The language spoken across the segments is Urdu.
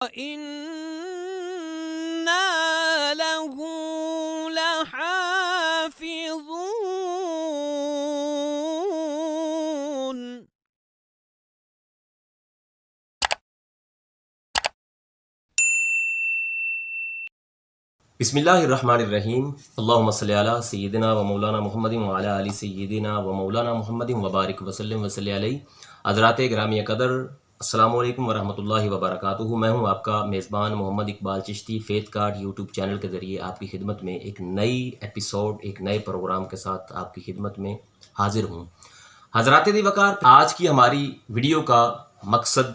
وَإِنَّا لَهُ لَحَافِظُونَ. بسم اللہ الرحمن الرحیم. اللہم صلی علی سیدنا و مولانا محمد وعلی آل سیدنا و مولانا محمد وبارک وسلم وصلی علیہ. حضرات گرامی قدر، السلام علیکم ورحمۃ اللہ وبرکاتہ. میں ہوں آپ کا میزبان Muhammad Iqbal Chishti. Faith card YouTube channel کے ذریعے آپ کی خدمت میں ایک نئی ایپیسوڈ، ایک نئے پروگرام کے ساتھ آپ کی خدمت میں حاضر ہوں. حضرات دی وقار، آج کی ہماری ویڈیو کا مقصد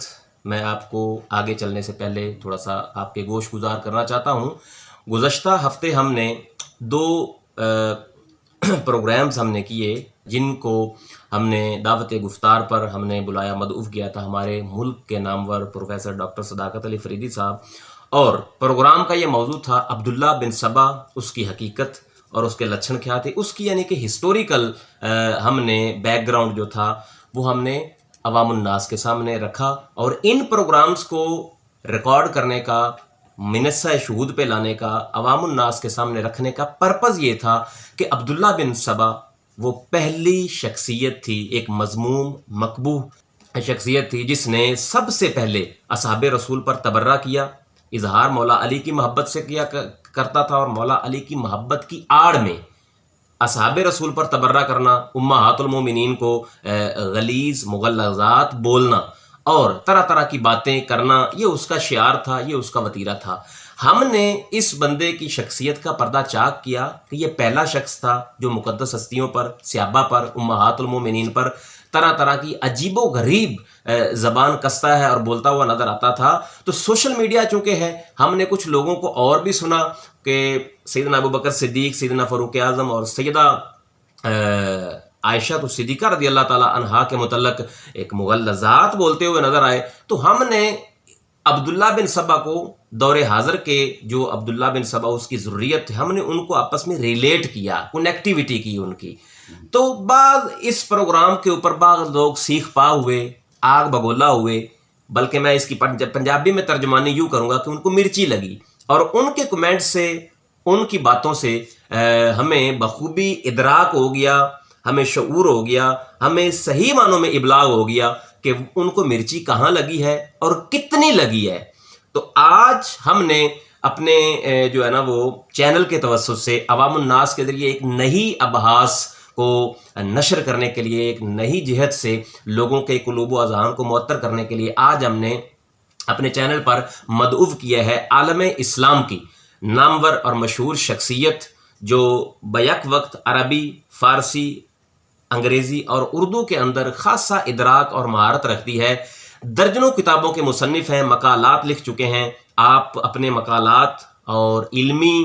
میں آپ کو آگے چلنے سے پہلے تھوڑا سا آپ کے گوش گزار کرنا چاہتا ہوں. گزشتہ ہفتے ہم نے دو پروگرامز ہم نے کیے جن کو ہم نے دعوت گفتار پر ہم نے بلایا، مدعو کیا تھا ہمارے ملک کے نامور پروفیسر ڈاکٹر صداقت علی فریدی صاحب. اور پروگرام کا یہ موضوع تھا عبداللہ بن سبا، اس کی حقیقت اور اس کے لچھن کیا تھے. اس کی یعنی کہ ہسٹوریکل ہم نے بیک گراؤنڈ جو تھا وہ ہم نے عوام الناس کے سامنے رکھا. اور ان پروگرامز کو ریکارڈ کرنے کا، منصہ شہود پہ لانے کا، عوام الناس کے سامنے رکھنے کا پرپز یہ تھا کہ عبداللہ بن سبا وہ پہلی شخصیت تھی، ایک مذموم مقبوح شخصیت تھی جس نے سب سے پہلے اصحاب رسول پر تبرہ کیا، اظہار مولا علی کی محبت سے کیا کرتا تھا، اور مولا علی کی محبت کی آڑ میں اصحاب رسول پر تبرہ کرنا، امہات المومنین کو غلیظ مغلظات بولنا اور طرح طرح کی باتیں کرنا، یہ اس کا شعار تھا، یہ اس کا وتیرہ تھا. ہم نے اس بندے کی شخصیت کا پردہ چاک کیا کہ یہ پہلا شخص تھا جو مقدس ہستیوں پر، صحابہ پر، امہات المومنین پر طرح طرح کی عجیب و غریب زبان کستا ہے اور بولتا ہوا نظر آتا تھا. تو سوشل میڈیا چونکہ ہے، ہم نے کچھ لوگوں کو اور بھی سنا کہ سیدنا ابوبکر صدیق، سیدنا فاروق اعظم اور سیدہ عائشہ تو صدیقہ رضی اللہ تعالیٰ عنہا کے متعلق ایک مغلظات بولتے ہوئے نظر آئے. تو ہم نے عبداللہ بن سبا کو دور حاضر کے جو عبداللہ بن سبا اس کی ضروریت تھی، ہم نے ان کو آپس میں ریلیٹ کیا، کنیکٹیویٹی کی ان کی. تو بعض اس پروگرام کے اوپر بعض لوگ سیخ پا ہوئے، آگ بگولا ہوئے، بلکہ میں اس کی پنجابی میں ترجمانی یوں کروں گا کہ ان کو مرچی لگی. اور ان کے کمنٹ سے، ان کی باتوں سے ہمیں بخوبی ادراک ہو گیا، ہمیں شعور ہو گیا، ہمیں صحیح معنوں میں ابلاغ ہو گیا کہ ان کو مرچی کہاں لگی ہے اور کتنی لگی ہے. تو آج ہم نے اپنے جو ہے نا وہ چینل کے توسط سے عوام الناس کے ذریعے ایک نئی ابحاث کو نشر کرنے کے لیے، ایک نئی جہت سے لوگوں کے قلوب و اذہان کو معطر کرنے کے لیے آج ہم نے اپنے چینل پر مدعو کیا ہے عالم اسلام کی نامور اور مشہور شخصیت جو بیک وقت عربی، فارسی، انگریزی اور اردو کے اندر خاصا ادراک اور مہارت رکھتی ہے. درجنوں کتابوں کے مصنف ہیں، مقالات لکھ چکے ہیں. آپ اپنے مقالات اور علمی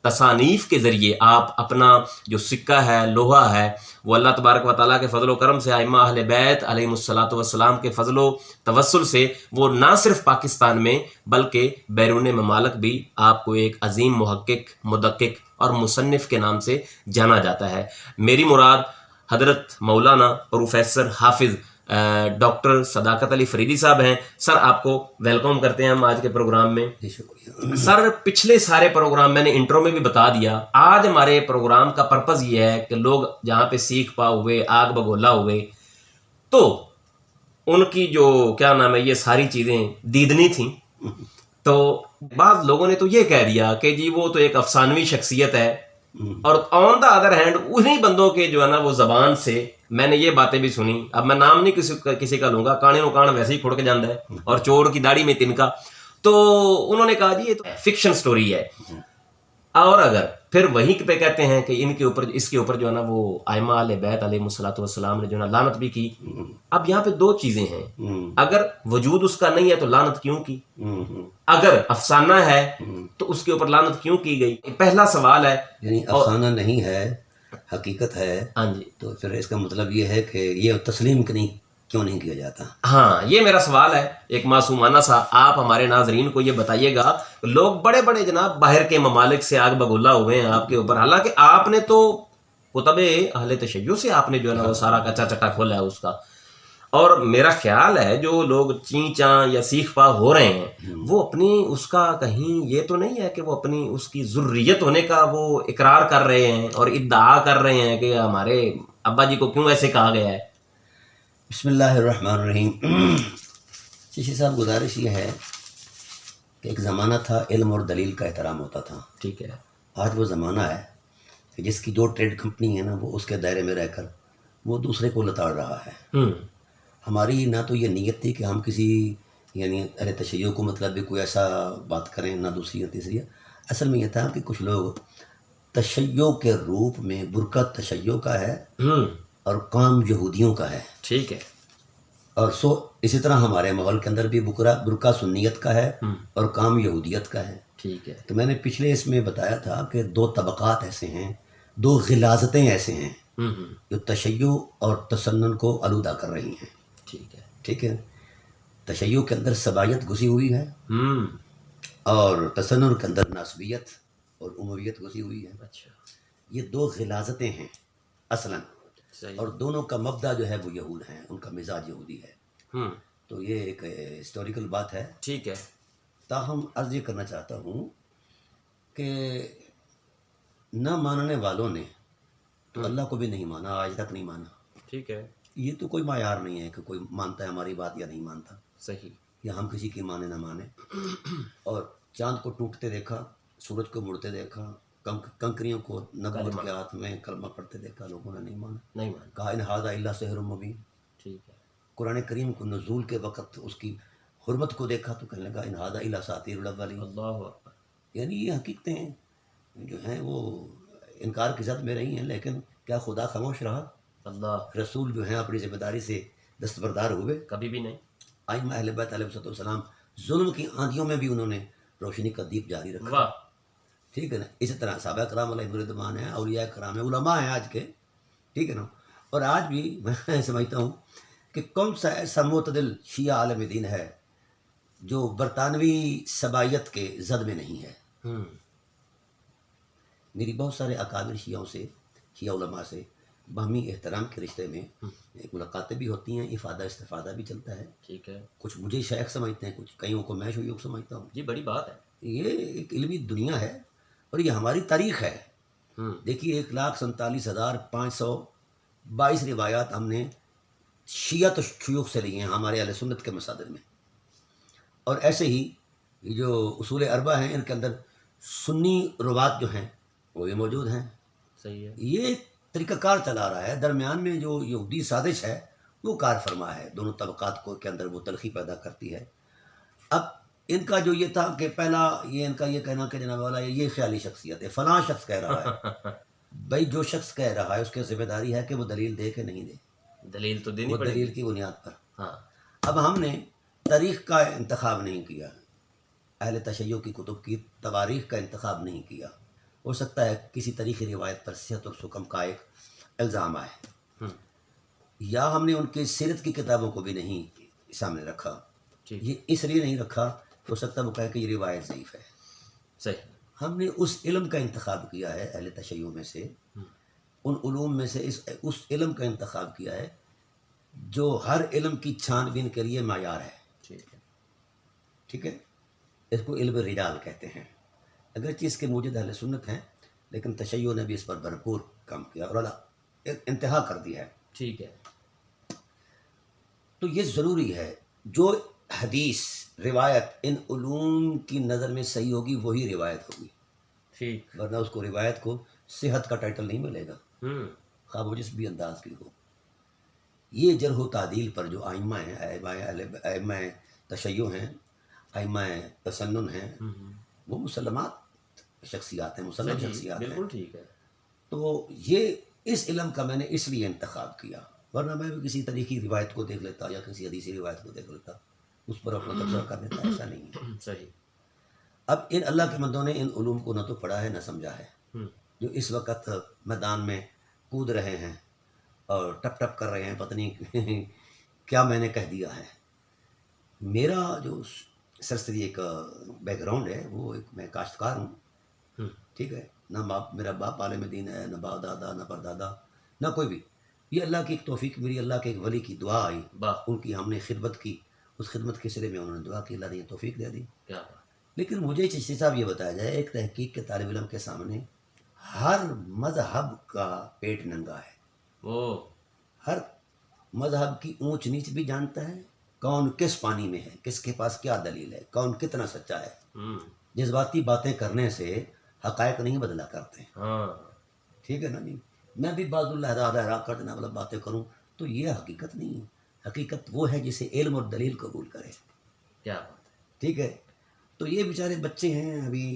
تصانیف کے ذریعے آپ اپنا جو سکہ ہے، لوہا ہے، وہ اللہ تبارک و تعالیٰ کے فضل و کرم سے، ائمہ اہل بیت علیہم الصلاۃ والسلام کے فضل و توسل سے وہ نہ صرف پاکستان میں بلکہ بیرون ممالک بھی آپ کو ایک عظیم محقق، مدقق اور مصنف کے نام سے جانا جاتا ہے. میری مراد حضرت مولانا پروفیسر حافظ ڈاکٹر صداقت علی فریدی صاحب ہیں. سر، آپ کو ویلکم کرتے ہیں ہم آج کے پروگرام میں. شکریہ سر، پچھلے سارے پروگرام میں نے انٹرو میں بھی بتا دیا، آج ہمارے پروگرام کا پرپز یہ ہے کہ لوگ جہاں پہ سیکھ پا ہوئے، آگ بگولا ہوئے، تو ان کی جو کیا نام ہے یہ ساری چیزیں دیدنی تھیں. تو بعض لوگوں نے تو یہ کہہ دیا کہ جی وہ تو ایک افسانوی شخصیت ہے، اور آن دا ادر ہینڈ انہیں بندوں کے جو ہے نا وہ زبان سے میں نے یہ باتیں بھی سنی. اب میں نام نہیں کسی کا لوں گا، کانے نو کان ویسے ہی کھڑ کے جاندہ ہے اور چوڑ کی داڑھی میں تنکا. تو انہوں نے کہا جی یہ تو فکشن سٹوری ہے. اور اگر پھر وہی پہ کہتے ہیں کہ ان کے اوپر، اس کے اوپر جو ہے نا وہ ائمہ اہل بیت علیہم الصلاۃ والسلام نے جو ہے نا لعنت بھی کی. اب یہاں پہ دو چیزیں ہیں، اگر وجود اس کا نہیں ہے تو لعنت کیوں کی؟ اگر افسانہ ہے تو اس کے اوپر لعنت کیوں کی گئی؟ پہلا سوال ہے. یعنی افسانہ نہیں ہے، حقیقت ہے. ہاں جی. تو پھر اس کا مطلب یہ ہے کہ یہ تسلیم کیوں نہیں کیا جاتا؟ ہاں، یہ میرا سوال ہے ایک معصومانہ سا. آپ ہمارے ناظرین کو یہ بتائیے گا، لوگ بڑے بڑے جناب باہر کے ممالک سے آگ بگولا ہوئے ہیں آپ کے اوپر، حالانکہ آپ نے تو کتب اہل تشیع سے آپ نے جو ہے نا وہ سارا کچا چٹا کھولا ہے اس کا. اور میرا خیال ہے جو لوگ چیں چاں یا سیخ پا ہو رہے ہیں وہ اپنی اس کا کہیں یہ تو نہیں ہے کہ وہ اپنی اس کی ذریت ہونے کا وہ اقرار کر رہے ہیں اور ادعا کر رہے ہیں کہ ہمارے ابا جی کو کیوں ایسے کہا گیا ہے؟ بسم اللہ الرحمن الرحیم. شیشی صاحب گزارش یہ ہے کہ ایک زمانہ تھا علم اور دلیل کا احترام ہوتا تھا. ٹھیک ہے. آج وہ زمانہ ہے کہ جس کی جو ٹریڈ کمپنی ہے نا وہ اس کے دائرے میں رہ کر وہ دوسرے کو لتاڑ رہا ہے. ہماری نہ تو یہ نیت تھی کہ ہم کسی یعنی اہل تشیع کو مطلب بھی کوئی ایسا بات کریں، نہ دوسری یا تیسری. اصل میں یہ تھا کہ کچھ لوگ تشیع کے روپ میں برقع تشیع کا ہے اور کام یہودیوں کا ہے. ٹھیک ہے. اور اسی طرح ہمارے ماحول کے اندر بھی برقع سنیت کا ہے اور کام یہودیت کا ہے. ٹھیک ہے. تو میں نے پچھلے اس میں بتایا تھا کہ دو طبقات ایسے ہیں، دو غلاظتیں ایسے ہیں جو تشیع اور تسنن کو آلودہ کر رہی ہیں. ٹھیک ہے. ٹھیک ہے. تشیع کے اندر سبائیت گھسی ہوئی ہے اور تسنن کے اندر ناسبیت اور امویت گھسی ہوئی ہے. اچھا. یہ دو غلاظتیں ہیں اصلاً، اور دونوں کا مبدا جو ہے وہ یہود ہیں، ان کا مزاج یہودی ہے. تو یہ ایک ہسٹوریکل بات ہے. ٹھیک ہے. تاہم عرض یہ کرنا چاہتا ہوں کہ نہ ماننے والوں نے تو اللہ کو بھی نہیں مانا، آج تک نہیں مانا. ٹھیک ہے. یہ تو کوئی معیار نہیں ہے کہ کوئی مانتا ہے ہماری بات یا نہیں مانتا. صحیح. یا ہم کسی کی مانے نہ مانے. اور چاند کو ٹوٹتے دیکھا، سورج کو مڑتے دیکھا، کنکریوں کو نبوت کے ہاتھ میں کلمہ پڑھتے دیکھا، لوگوں نے نہیں مانا. کہا ان ھذا الا سحر مبین. ٹھیک ہے. قرآن کریم کو نزول کے وقت اس کی حرمت کو دیکھا تو کہنے لگا ان ھذا الا اساطیر الاولین. اللہ اکبر. یعنی یہ حقیقتیں جو ہیں وہ انکار کی زد میں رہی ہیں، لیکن کیا خدا خاموش رہا؟ اللہ. رسول جو ہیں اپنی ذمہ داری سے دستبردار ہوئے؟ کبھی بھی نہیں. ائمہ اہل بیت علیہ السلام ظلم کی آندھیوں میں بھی انہوں نے روشنی کا دیپ جاری رکھا. واہ. ٹھیک ہے نا. اسی طرح صحابہ کرام علیہ الرضوان ہیں، اولیاء کرام ہیں، علماء ہیں آج کے. ٹھیک ہے نا. اور آج بھی میں سمجھتا ہوں کہ کون سا ایسا معتدل شیعہ عالم دین ہے جو برطانوی سبائیت کے زد میں نہیں ہے. میری بہت سارے اکابر شیعوں سے، شیعہ علماء سے باہمی احترام کے رشتے میں ملاقاتیں بھی ہوتی ہیں، افادہ استفادہ بھی چلتا ہے. ٹھیک ہے. کچھ مجھے شیخ سمجھتے ہیں، کچھ کئیوں کو میں شیوخ سمجھتا ہوں. جی بڑی بات ہے. یہ ایک علمی دنیا ہے اور یہ ہماری تاریخ ہے. دیکھیے 1,47,522 روایات ہم نے شیعہ تو شیوخ سے لی ہیں ہمارے اہل سنت کے مصادر میں. اور ایسے ہی جو اصول اربع ہیں ان کے اندر سنی روات جو ہیں وہ بھی موجود ہیں. صحیح ہے. یہ طریقہ کار چلا رہا ہے. درمیان میں جو یہودی سازش ہے وہ کار فرما ہے، دونوں طبقات کو کے اندر وہ تلخی پیدا کرتی ہے. اب ان کا جو یہ تھا کہ پہلا یہ ان کا یہ کہنا کہ جناب والا یہ خیالی شخصیت ہے، فلاں شخص کہہ رہا ہے. بھائی جو شخص کہہ رہا ہے اس کی ذمہ داری ہے کہ وہ دلیل دے کہ نہیں دے. دلیل تو دینی وہ پڑے گی. دلیل کی بنیاد پر. ہاں. اب ہم نے تاریخ کا انتخاب نہیں کیا، اہل تشیع کی کتب کی تواریخ کا انتخاب نہیں کیا. ہو سکتا ہے کسی تاریخی روایت پر صحت اور سکم کا ایک الزام آئے، یا ہم نے ان کی سیرت کی کتابوں کو بھی نہیں سامنے رکھا. یہ اس لیے نہیں رکھا، ہو سکتا ہے وہ کہے کہ یہ روایت ضعیف ہے. صحیح. ہم نے اس علم کا انتخاب کیا ہے، اہل تشیع میں سے ان علوم میں سے اس علم کا انتخاب کیا ہے جو ہر علم کی چھان بین کے لیے معیار ہے. ٹھیک ہے. اس کو علم رجال کہتے ہیں. اگرچہ اس کے موجود اہل سنت ہیں لیکن تشیع نے بھی اس پر بھرپور کام کیا اور انتہا کر دیا ہے. ٹھیک ہے. تو یہ ضروری ہے جو حدیث روایت ان علوم کی نظر میں صحیح ہوگی وہی روایت ہوگی. ٹھیک. ورنہ اس کو روایت کو صحت کا ٹائٹل نہیں ملے گا، خواہ وہ جس بھی انداز کی ہو. یہ جرح و تعدیل پر جو ائمہ ہیں، ائمہ تشیع ہیں، ائمہ تسنن ہیں، وہ مسلمات شخصیات ہیں، مسلم شخصیات ہیں. بالکل ٹھیک ہے. تو یہ اس علم کا میں نے اس لیے انتخاب کیا، ورنہ میں بھی کسی تاریخی روایت کو دیکھ لیتا یا کسی حدیثی روایت کو دیکھ لیتا، اس پر اپنا تبصرہ کر دیتا. ایسا نہیں ہے. صحیح. اب ان اللہ کے بندوں نے ان علوم کو نہ تو پڑھا ہے نہ سمجھا ہے. جو اس وقت میدان میں کود رہے ہیں اور ٹپ ٹپ کر رہے ہیں، پتہ نہیں کیا میں نے کہہ دیا ہے. میرا جو سرسری ایک بیک گراؤنڈ ہے وہ میں کاشتکار ہوں. ٹھیک ہے. نہ میرا باپ عالم دین ہے، نہ باپ دادا، نہ پردادا، نہ کوئی بھی. یہ اللہ کی ایک توفیق میری، اللہ کے ایک ولی کی دعا آئی، واہ ان کی ہم نے خدمت کی، اس خدمت کے سلے میں انہوں نے دعا کی، اللہ نے یہ توفیق دے دی۔ کیا بات لیکن مجھے چشتی صاحب یہ بتایا جائے، ایک تحقیق کے طالب علم کے سامنے ہر مذہب کا پیٹ ننگا ہے، وہ ہر مذہب کی اونچ نیچ بھی جانتا ہے، کون کس پانی میں ہے، کس کے پاس کیا دلیل ہے، کون کتنا سچا ہے۔ جذباتی باتیں کرنے سے حقائق نہیں بدلا کرتے، ہاں ٹھیک ہے نا جی۔ میں بھی بعض اللہ کر دینا مطلب باتیں کروں تو یہ حقیقت نہیں ہے، حقیقت وہ ہے جسے علم اور دلیل قبول کرے، کیا بات ٹھیک ہے۔ تو یہ بیچارے بچے ہیں، ابھی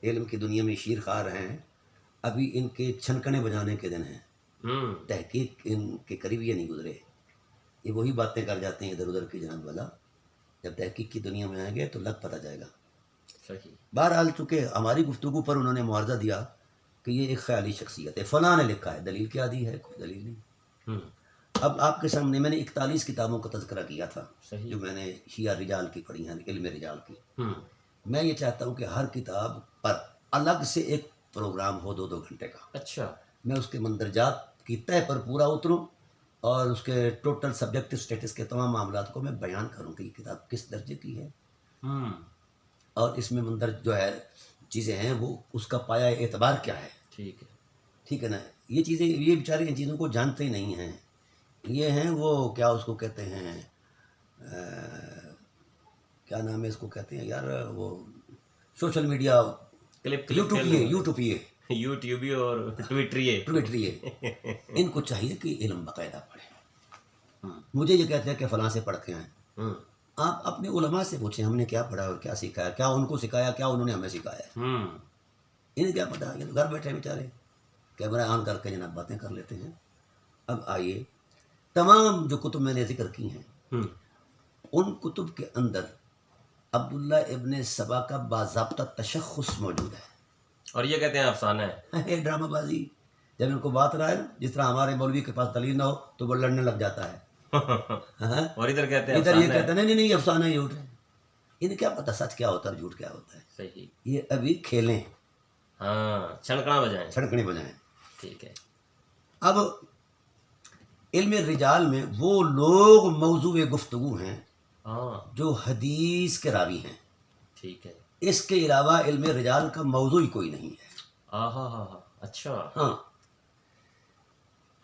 علم کی دنیا میں شیر خوار ہیں، ابھی ان کے چھنکنے بجانے کے دن ہیں، ہے۔ تحقیق ان کے قریب یہ نہیں گزرے، یہ وہی باتیں کر جاتے ہیں ادھر ادھر کی جناب والا، جب تحقیق کی دنیا میں آئیں گے تو لگ پتہ جائے گا۔ صحیح بہرحال چونکہ ہماری گفتگو پر انہوں نے معاوضہ دیا کہ یہ ایک خیالی شخصیت ہے، فلاں نے لکھا ہے، دلیل کیا دی ہے؟ کوئی دلیل نہیں۔ اب آپ کے سامنے میں نے 41 کتابوں کا تذکرہ کیا تھا صحیح جو میں نے شیعہ رجال کی پڑھی ہیں، علم رجال کی۔ ہوں میں یہ چاہتا ہوں کہ ہر کتاب پر الگ سے ایک پروگرام ہو 2-2 گھنٹے کا، اچھا میں اس کے مندرجات کی تہ پر پورا اتروں اور اس کے ٹوٹل سبجیکٹو سٹیٹس کے تمام معاملات کو میں بیان کروں کہ یہ کتاب کس درجے کی ہے، اور اس میں مندرج جو ہے چیزیں ہیں وہ اس کا پایہ اعتبار کیا ہے، ٹھیک ہے ٹھیک ہے نا۔ یہ چیزیں، یہ بیچارے ان چیزوں کو جانتے ہی نہیں ہیں، یہ ہیں وہ کیا اس کو کہتے ہیں، کیا نام ہے اس کو کہتے ہیں یار، وہ سوشل میڈیا، کلپ یوٹیوبی اور ٹویٹریے ان کو چاہیے کہ علم باقاعدہ پڑھیں۔ مجھے یہ کہتے ہیں کہ فلاں سے پڑھ کے آئیں، آپ اپنے علماء سے پوچھیں ہم نے کیا پڑھا اور کیا سکھایا، کیا ان کو سکھایا، کیا انہوں نے ہمیں سکھایا، انہیں کیا پتا، یہ گھر بیٹھے بیچارے کیمرہ آن کر کے جناب باتیں کر لیتے ہیں۔ اب آئیے، تمام جو کتب میں نے ذکر کی ہیں ان کتب کے اندر عبداللہ ابن سبا کا باضابطہ تشخص موجود ہے، اور یہ کہتے ہیں افسانہ ہے، یہ ڈرامہ بازی۔ جب ان کو بات رہا ہے نا، جس طرح ہمارے مولوی کے پاس دلیل نہ ہو تو وہ لڑنے لگ جاتا ہے، اور ادھر کہتے ہیں ادھر یہ افسانہ کہتے ہیں نہیں افسانہ ہی جھوٹ ہے، انہیں کیا پتا سچ کیا ہوتا ہے جھوٹ کیا ہوتا ہے۔ صحیح یہ ابھی کھیلیں، ہاں چھڑکنا بجائیں، چھڑکنے بجائیں۔ ٹھیک ہے اب علم رجال میں وہ لوگ موضوع گفتگو ہیں ہاں جو حدیث کے راوی ہیں، ٹھیک ہے اس کے علاوہ علم رجال کا موضوع ہی کوئی نہیں ہے۔ ہاں اچھا ہاں،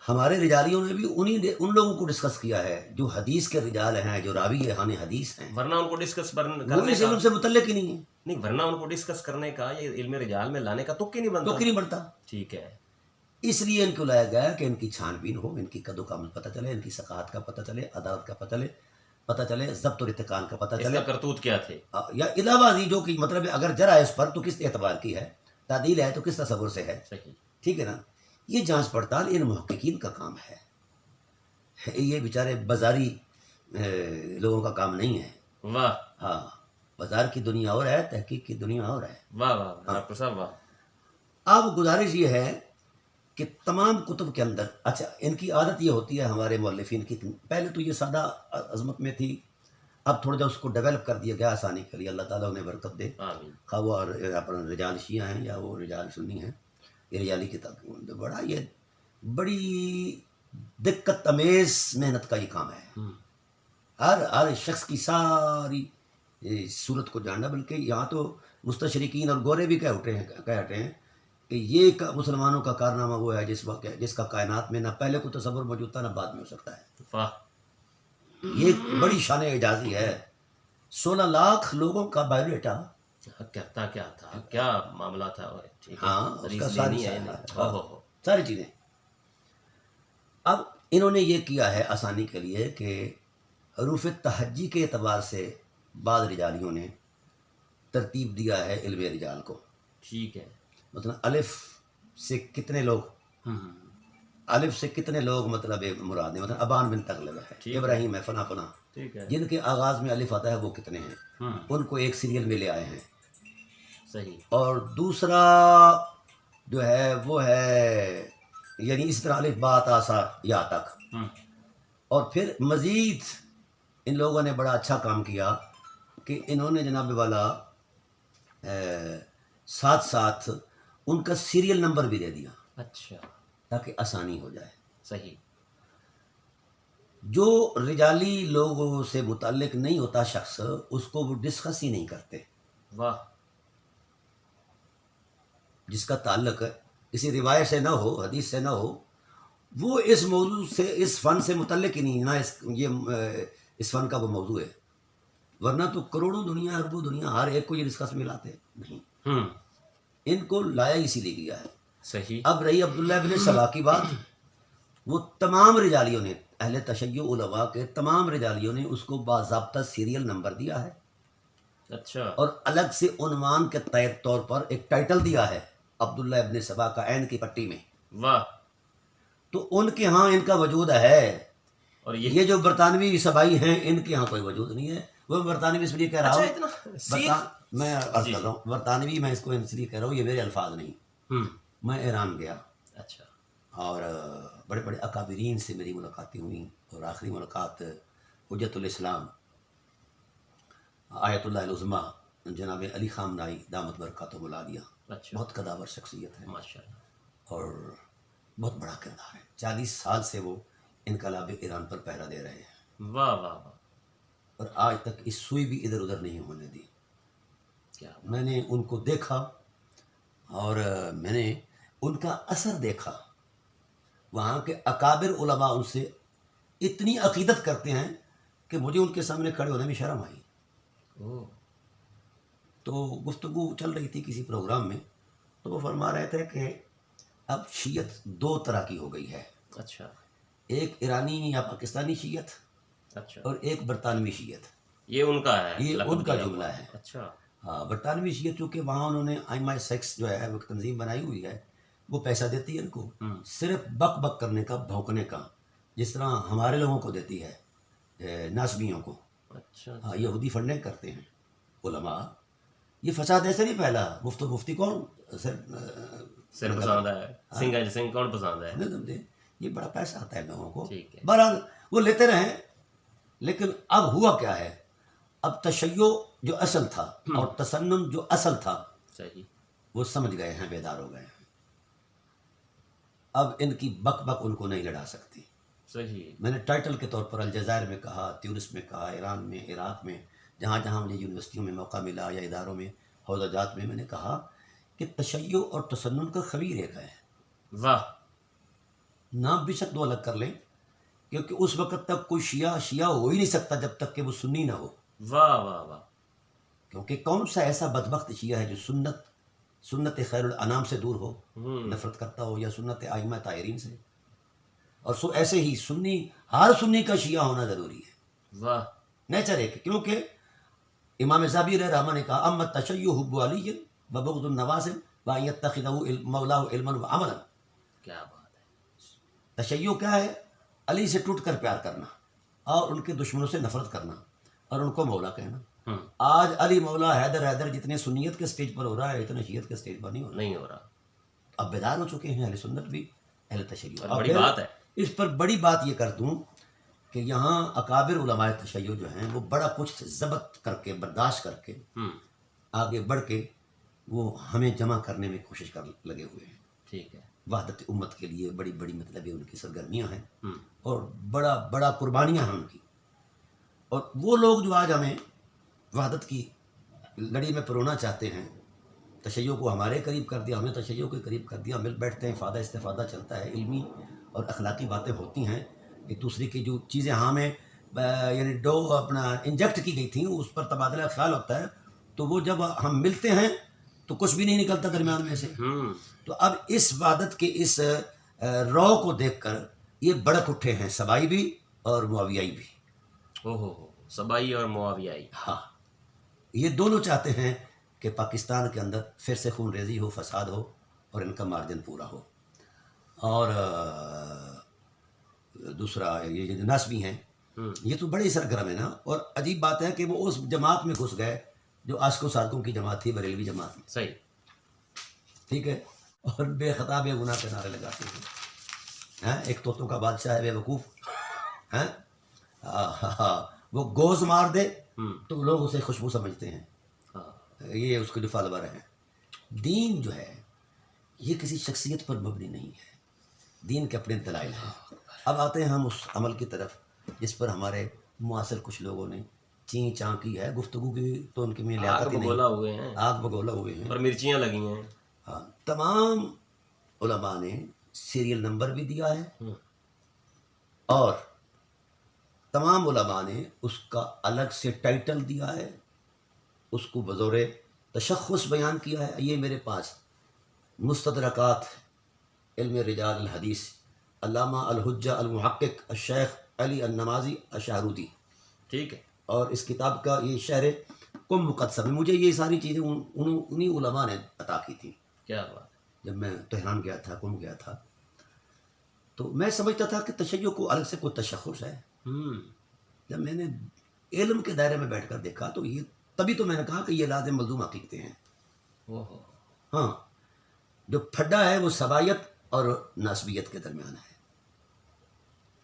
ہمارے رجالیوں نے بھی ان لوگوں کو ڈسکس کیا ہے جو حدیث کے رجال ہیں، جو راوی اہل حدیث ہیں، ورنہ ان کو ڈسکس وہ کرنے اس کا علم سے متعلق ہی نہیں ہے، نہیں، ورنہ ان کو ڈسکس کرنے کا یا علم رجال میں لانے کا تک ہی نہیں بنتا، تو نہیں بڑھتا۔ ٹھیک ہے اس لیے ان کو لایا گیا کہ ان کی چھان بین ہو، ان کی قد و کامل پتہ چلے، ان کی ثقافت کا پتہ چلے، عدالت کا پتہ چلے، ضبط و ارتقان کا پتہ اس چلے، کا کرتوت کیا تھے، یا علاوہ جو کہ مطلب ہے اگر جرا ہے اس پر تو کس اعتبار کی ہے، تعدیل ہے تو کس تصور سے ہے، صحیح ٹھیک ہے نا۔ یہ جانچ پڑتال ان محققین کا کام ہے، یہ بیچارے بازاری لوگوں کا کام نہیں ہے۔ واہ ہاں، بازار کی دنیا اور ہے، تحقیق کی دنیا اور ہے۔ واہ واہ ڈاکٹر صاحب واہ، اب گزارش یہ ہے کہ تمام کتب کے اندر، اچھا ان کی عادت یہ ہوتی ہے ہمارے مؤلفین کی، پہلے تو یہ سادہ عظمت میں تھی، اب تھوڑا جا اس کو ڈیولپ کر دیا گیا آسانی کے لیے، اللہ تعالیٰ انہیں برکت دے، آمین، خواہ وہ اپنا رجال شیعہ ہیں یا وہ رجال سنی ہیں، یہ رجالی کتاب بڑا یہ بڑی دقت امیز محنت کا یہ کام ہے، ہر شخص کی ساری صورت کو جاننا، بلکہ یہاں تو مستشرقین اور گورے بھی کہہ اٹھے ہیں کہ یہ مسلمانوں کا کارنامہ وہ ہے جس کا کائنات میں نہ پہلے کو تصور موجود تھا نہ بعد میں ہو سکتا ہے۔ واہ یہ ایک بڑی شان اعجازی ہے، 16 لاکھ لوگوں کا بایو ڈیٹا، کہتا کیا تھا، کیا معاملہ تھا، ٹھیک ہے ہاں اس حدیث کا لینی ہے ساری چیزیں۔ اب انہوں نے یہ کیا ہے آسانی کے لیے کہ حروف تہجی کے اعتبار سے بعض رجالیوں نے ترتیب دیا ہے علم رجال کو، ٹھیک ہے مثلا الف سے کتنے لوگ مطلب مراد ہیں، مطلب ابان بن تغلب ہے، ابراہیم ہے، فلاں فلاں، ٹھیک ہے جن کے آغاز میں الف آتا ہے وہ کتنے ہیں، ان کو ایک سیریل میں لے آئے ہیں۔ صحیح اور دوسرا جو ہے وہ ہے یعنی اس طرح الف با تا سا یا تک، اور پھر مزید ان لوگوں نے بڑا اچھا کام کیا کہ انہوں نے جناب والا ساتھ ساتھ ان کا سیریل نمبر بھی دے دیا اچھا تاکہ آسانی ہو جائے۔ صحیح. جو رجالی لوگوں سے متعلق نہیں ہوتا شخص، اس کو وہ ڈسکس ہی نہیں کرتے. واہ. جس کا تعلق کسی روایت سے نہ ہو، حدیث سے نہ ہو، وہ اس موضوع سے، اس فن سے متعلق ہی نہیں، نہ اس فن کا وہ موضوع ہے. ورنہ تو کروڑوں دنیا، اربوں دنیا، ہر ایک کو یہ ڈسکس میں لاتے نہیں. ان کو لایا اسی لیے گیا ہے. صحیح. اب رہی عبداللہ بن سبا کی بات، وہ تمام رجالیوں نے، اہل تشیع علماء کے تمام رجالیوں نے اس کو باضابطہ سیریل نمبر دیا ہے. اچھا. اور الگ سے عنوان کے طور پر ایک ٹائٹل دیا ہے، عبداللہ ابن سبا کا، عین کی پٹی میں. واہ. تو ان کے ہاں ان کا وجود ہے. اور یہ جو برطانوی سبائی ہیں، ان کے ہاں کوئی وجود نہیں ہے. وہ برطانوی اس لیے کہہ رہا ہوں، میں عرض کر رہا ہوں برطانوی، میں اس کو اس لیے کہہ رہا ہوں، یہ میرے الفاظ نہیں. میں ایران گیا. اچھا. اور بڑے بڑے اکابرین سے میری ملاقاتیں ہوئیں، اور آخری ملاقات حجت الاسلام آیت اللہ العظمیٰ جناب علی خامنائی دامت برکاتہ العالیہ. اچھا. بہت قداور شخصیت ہے ماشاءاللہ. اور بہت بڑا کردار ہے. 40 سال سے وہ انقلاب ایران پر پہرا دے رہے ہیں. واہ واہ واہ. اور آج تک اس سوئی بھی ادھر ادھر نہیں ہونے دی. کیا میں نے ان کو دیکھا اور میں نے ان کا اثر دیکھا. وہاں کے اکابر علماء ان سے اتنی عقیدت کرتے ہیں کہ مجھے ان کے سامنے کھڑے ہونے میں شرم آئی. تو گفتگو چل رہی تھی کسی پروگرام میں، تو وہ فرما رہے تھے کہ اب شیعت 2 طرح کی ہو گئی ہے. اچھا. ایک ایرانی یا پاکستانی شیعت، اچھا. اور ایک برطانوی شیعت. یہ ان کا ہے، یہ ان کا جملہ ہے. اچھا. ہاں، برطانوی شیعت چونکہ وہاں انہوں نے MI6 جو ہے وہ تنظیم بنائی ہوئی ہے، وہ پیسہ دیتی ہے ان کو صرف بک بک کرنے کا، بھونکنے کا، جس طرح ہمارے لوگوں کو دیتی ہے، ناسبیوں کو. اچھا. ہاں، یہودی فنڈنگ کرتے ہیں علماء. یہ فساد ایسے نہیں پھیلا. مفتی کون سر پسند ہے، سنگھ سنگھ کون پسند ہے. یہ بڑا پیسہ آتا ہے لوگوں کو. ٹھیک ہے. بہرحال وہ لیتے رہیں. لیکن اب ہوا کیا ہے، اب تشیع جو اصل تھا اور تسنن جو اصل تھا، صحیح، وہ سمجھ گئے ہیں، بیدار ہو گئے ہیں. اب ان کی بک بک ان کو نہیں لڑا سکتی. صحیح. میں نے ٹائٹل کے طور پر الجزائر میں کہا، تیونس میں کہا، ایران میں، عراق میں، جہاں جہاں مجھے یونیورسٹیوں میں موقع ملا یا اداروں میں، حوضہ جات میں نے کہا کہ تشیع اور تسنن کا خبیر ایک ہے. واہ. نام بے شک 2 الگ کر لیں، کیونکہ اس وقت تک کوئی شیعہ ہو ہی نہیں سکتا جب تک کہ وہ سنی نہ ہو. واہ واہ واہ. کیونکہ کون سا ایسا بدبخت شیعہ ہے جو سنت خیر الانام سے دور ہو، نفرت کرتا ہو، یا سنت ائمہ طاہرین سے. اور ایسے ہی ہر سنی کا شیعہ ہونا ضروری ہے. واہ. نیچر ہے، کیونکہ امام زابیر رحمہ نے کہا اما تشیع حب علی و بغض النواسب و ان یتخذہ مولاہ علما و عملا. کیا بات ہے. تشیع کیا ہے؟ علی سے ٹوٹ کر پیار کرنا اور ان کے دشمنوں سے نفرت کرنا اور ان کو مولا کہنا. آج علی مولا، حیدر جتنے سنیت کے سٹیج پر ہو رہا ہے، اتنے شیعت کے سٹیج پر نہیں ہو رہا. اب بیدار ہو چکے ہیں اہل سنت بھی، اہل تشیع. بڑی بات ہے. اس پر بڑی بات یہ کر دوں کہ یہاں اکابر علماء تشیع جو ہیں وہ بڑا کچھ ضبط کر کے، برداشت کر کے، آگے بڑھ کے وہ ہمیں جمع کرنے میں کوشش کر لگے ہوئے ہیں. ٹھیک ہے. وحدت امت کے لیے بڑی بڑی مطلب ان کی سرگرمیاں ہیں اور بڑا بڑا قربانیاں ہیں ان کی. اور وہ لوگ جو آج ہمیں وحدت کی لڑی میں پرونا چاہتے ہیں، تشیع کو ہمارے قریب کر دیا، ہمیں تشیع کے قریب کر دیا، مل بیٹھتے ہیں، فائدہ استفادہ چلتا ہے، علمی اور اخلاقی باتیں ہوتی ہیں. ایک دوسرے کی جو چیزیں ہمیں یعنی اپنا انجیکٹ کی گئی تھیں، اس پر تبادلہ خیال ہوتا ہے. تو وہ جب ہم ملتے ہیں تو کچھ بھی نہیں نکلتا درمیان میں سے. تو اب اس وحدت کے اس رو کو دیکھ کر یہ بڑک اٹھے ہیں، سبائی بھی اور معاویائی بھی. سبائی اور معاویائی. ہاں، یہ دونوں چاہتے ہیں کہ پاکستان کے اندر پھر سے خون ریزی ہو، فساد ہو اور ان کا مارجن پورا ہو. اور دوسرا یہ جو ناسبی ہیں، یہ تو بڑے سرگرم ہے نا. اور عجیب بات ہے کہ وہ اس جماعت میں گھس گئے جو عاشق و صادقوں کی جماعت تھی، بریلوی جماعت میں. صحیح. ٹھیک ہے. اور بے خطا بے گناہ کے نعرے لگاتے ہیں. ایک طوطوں کا بادشاہ ہے بے وقوف، وہ گوز مار دے تو لوگ اسے خوشبو سمجھتے ہیں. یہ اس کے جو فالوور ہیں. دین جو ہے یہ کسی شخصیت پر مبنی نہیں ہے، دین کے اپنے دلائل ہیں. اب آتے ہیں ہم اس عمل کی طرف جس پر ہمارے معاصر کچھ لوگوں نے چین چاں کی ہے، گفتگو کی تو ان کے میں آگ لیاقت ہی بگولا نہیں، ہوئے ہیں آگ بگولا ہوئے ہیں۔ اور مرچیاں لگی ہیں۔ ہاں، تمام علماء نے سیریل نمبر بھی دیا ہے ہوں، اور تمام علماء نے اس کا الگ سے ٹائٹل دیا ہے، اس کو بطور تشخص بیان کیا ہے۔ یہ میرے پاس مستدرکات علم رجال الحدیث علامہ الحجہ المحقق الشیخ علی النمازی الشہرودی، ٹھیک ہے، اور اس کتاب کا یہ شہر کم مقدسہ میں مجھے یہ ساری چیزیں انہی علماء نے عطا کی تھیں۔ کیا بات جب میں تہران گیا تھا، قم گیا تھا، تو میں سمجھتا تھا کہ تشیع کو الگ سے کوئی تشخص ہے۔ ہے۔ جب میں نے علم کے دائرے میں بیٹھ کر دیکھا تو یہ تبھی تو میں نے کہا کہ یہ لازم ملزوم حقیقتیں ہیں۔ اوہو، ہاں، جو پھڈا ہے وہ سبائیت اور ناسبیت کے درمیان ہے،